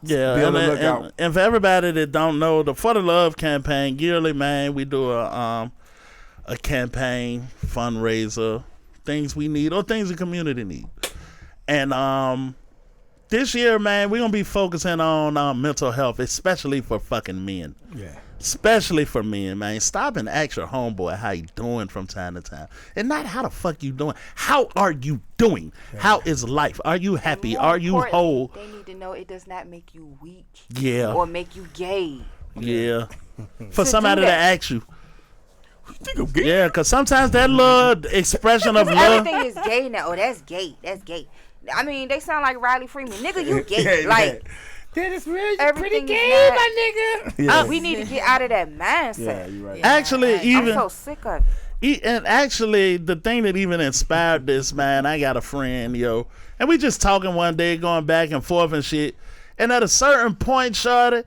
Yeah, Be on the and, lookout. and for everybody that don't know, the For the Love campaign, yearly, man, we do a campaign, fundraiser, things we need or things the community need. And this year, man, we're gonna be focusing on mental health, especially for fucking men. Yeah. Especially for men, man. Stop and ask your homeboy how you doing from time to time. And not how the fuck you doing. How are you doing? Yeah. How is life? Are you happy? More Are you importantly, whole? They need to know it does not make you weak. Yeah. Or make you gay. Yeah. For To somebody do to that. ask you. Yeah, because sometimes that little expression of love. Everything is gay now. Oh, that's gay. That's gay. I mean, they sound like Riley Freeman. Nigga, you gay. Like, that is really everything pretty is gay, not- my nigga. Yeah. we need to get out of that mindset. Yeah, you're right. Actually, right. even I'm so sick of it. and actually, the thing that even inspired this, man, I got a friend, yo, and we just talking one day, going back and forth and shit. And at a certain point, shorty,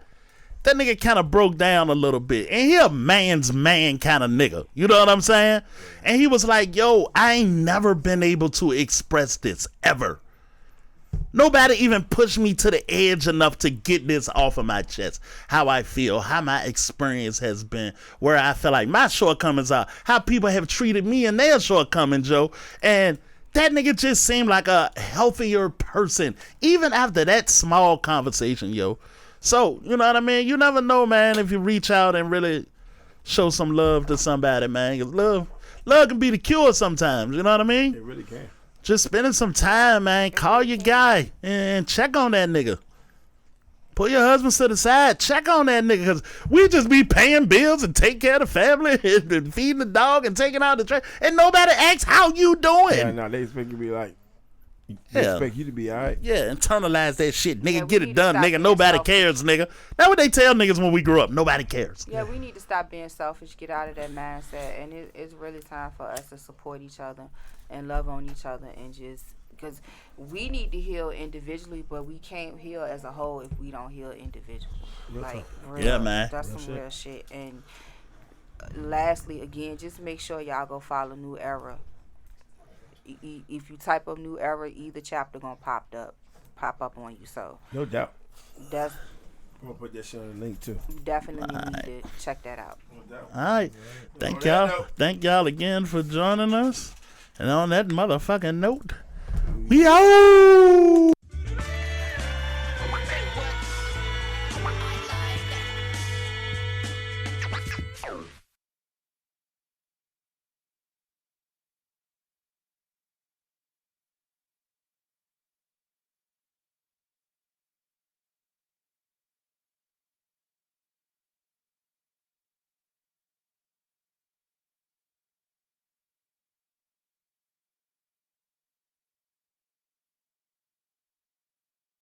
that nigga kind of broke down a little bit. And he a man's man kind of nigga. You know what I'm saying? And he was like, yo, I ain't never been able to express this ever. Nobody even pushed me to the edge enough to get this off of my chest. How I feel, how my experience has been, where I feel like my shortcomings are, how people have treated me and their shortcomings, Joe. And that nigga just seemed like a healthier person, even after that small conversation, yo. So, you know what I mean? You never know, man, if you reach out and really show some love to somebody, man. Because love can be the cure sometimes, you know what I mean? It really can. Just spending some time, man. Call your guy and check on that nigga. Put your husband to the side. Check on that nigga. Because we just be paying bills and take care of the family and feeding the dog and taking out the trash. And nobody asks how you doing. Yeah, no, they expect you to be like, they expect you to be all right. Yeah, internalize that shit. Nigga, Yeah, get we it need to done, stop nigga. being Nobody selfish. cares, nigga. That's what they tell niggas when we grew up. Nobody cares. Yeah, we need to stop being selfish, get out of that mindset, and it's really time for us to support each other and love on each other, and just because we need to heal individually, but we can't heal as a whole if we don't heal individually. Like, real, Yeah, man. that's some real shit. And lastly, again, just make sure y'all go follow New Era. If you type up New Era, either chapter gonna pop up on you. So No doubt. that's I'm going to put that shit on the link, too. you definitely need to check that out. No doubt. All right. Thank y'all again for joining us. And on that motherfucking note, we out.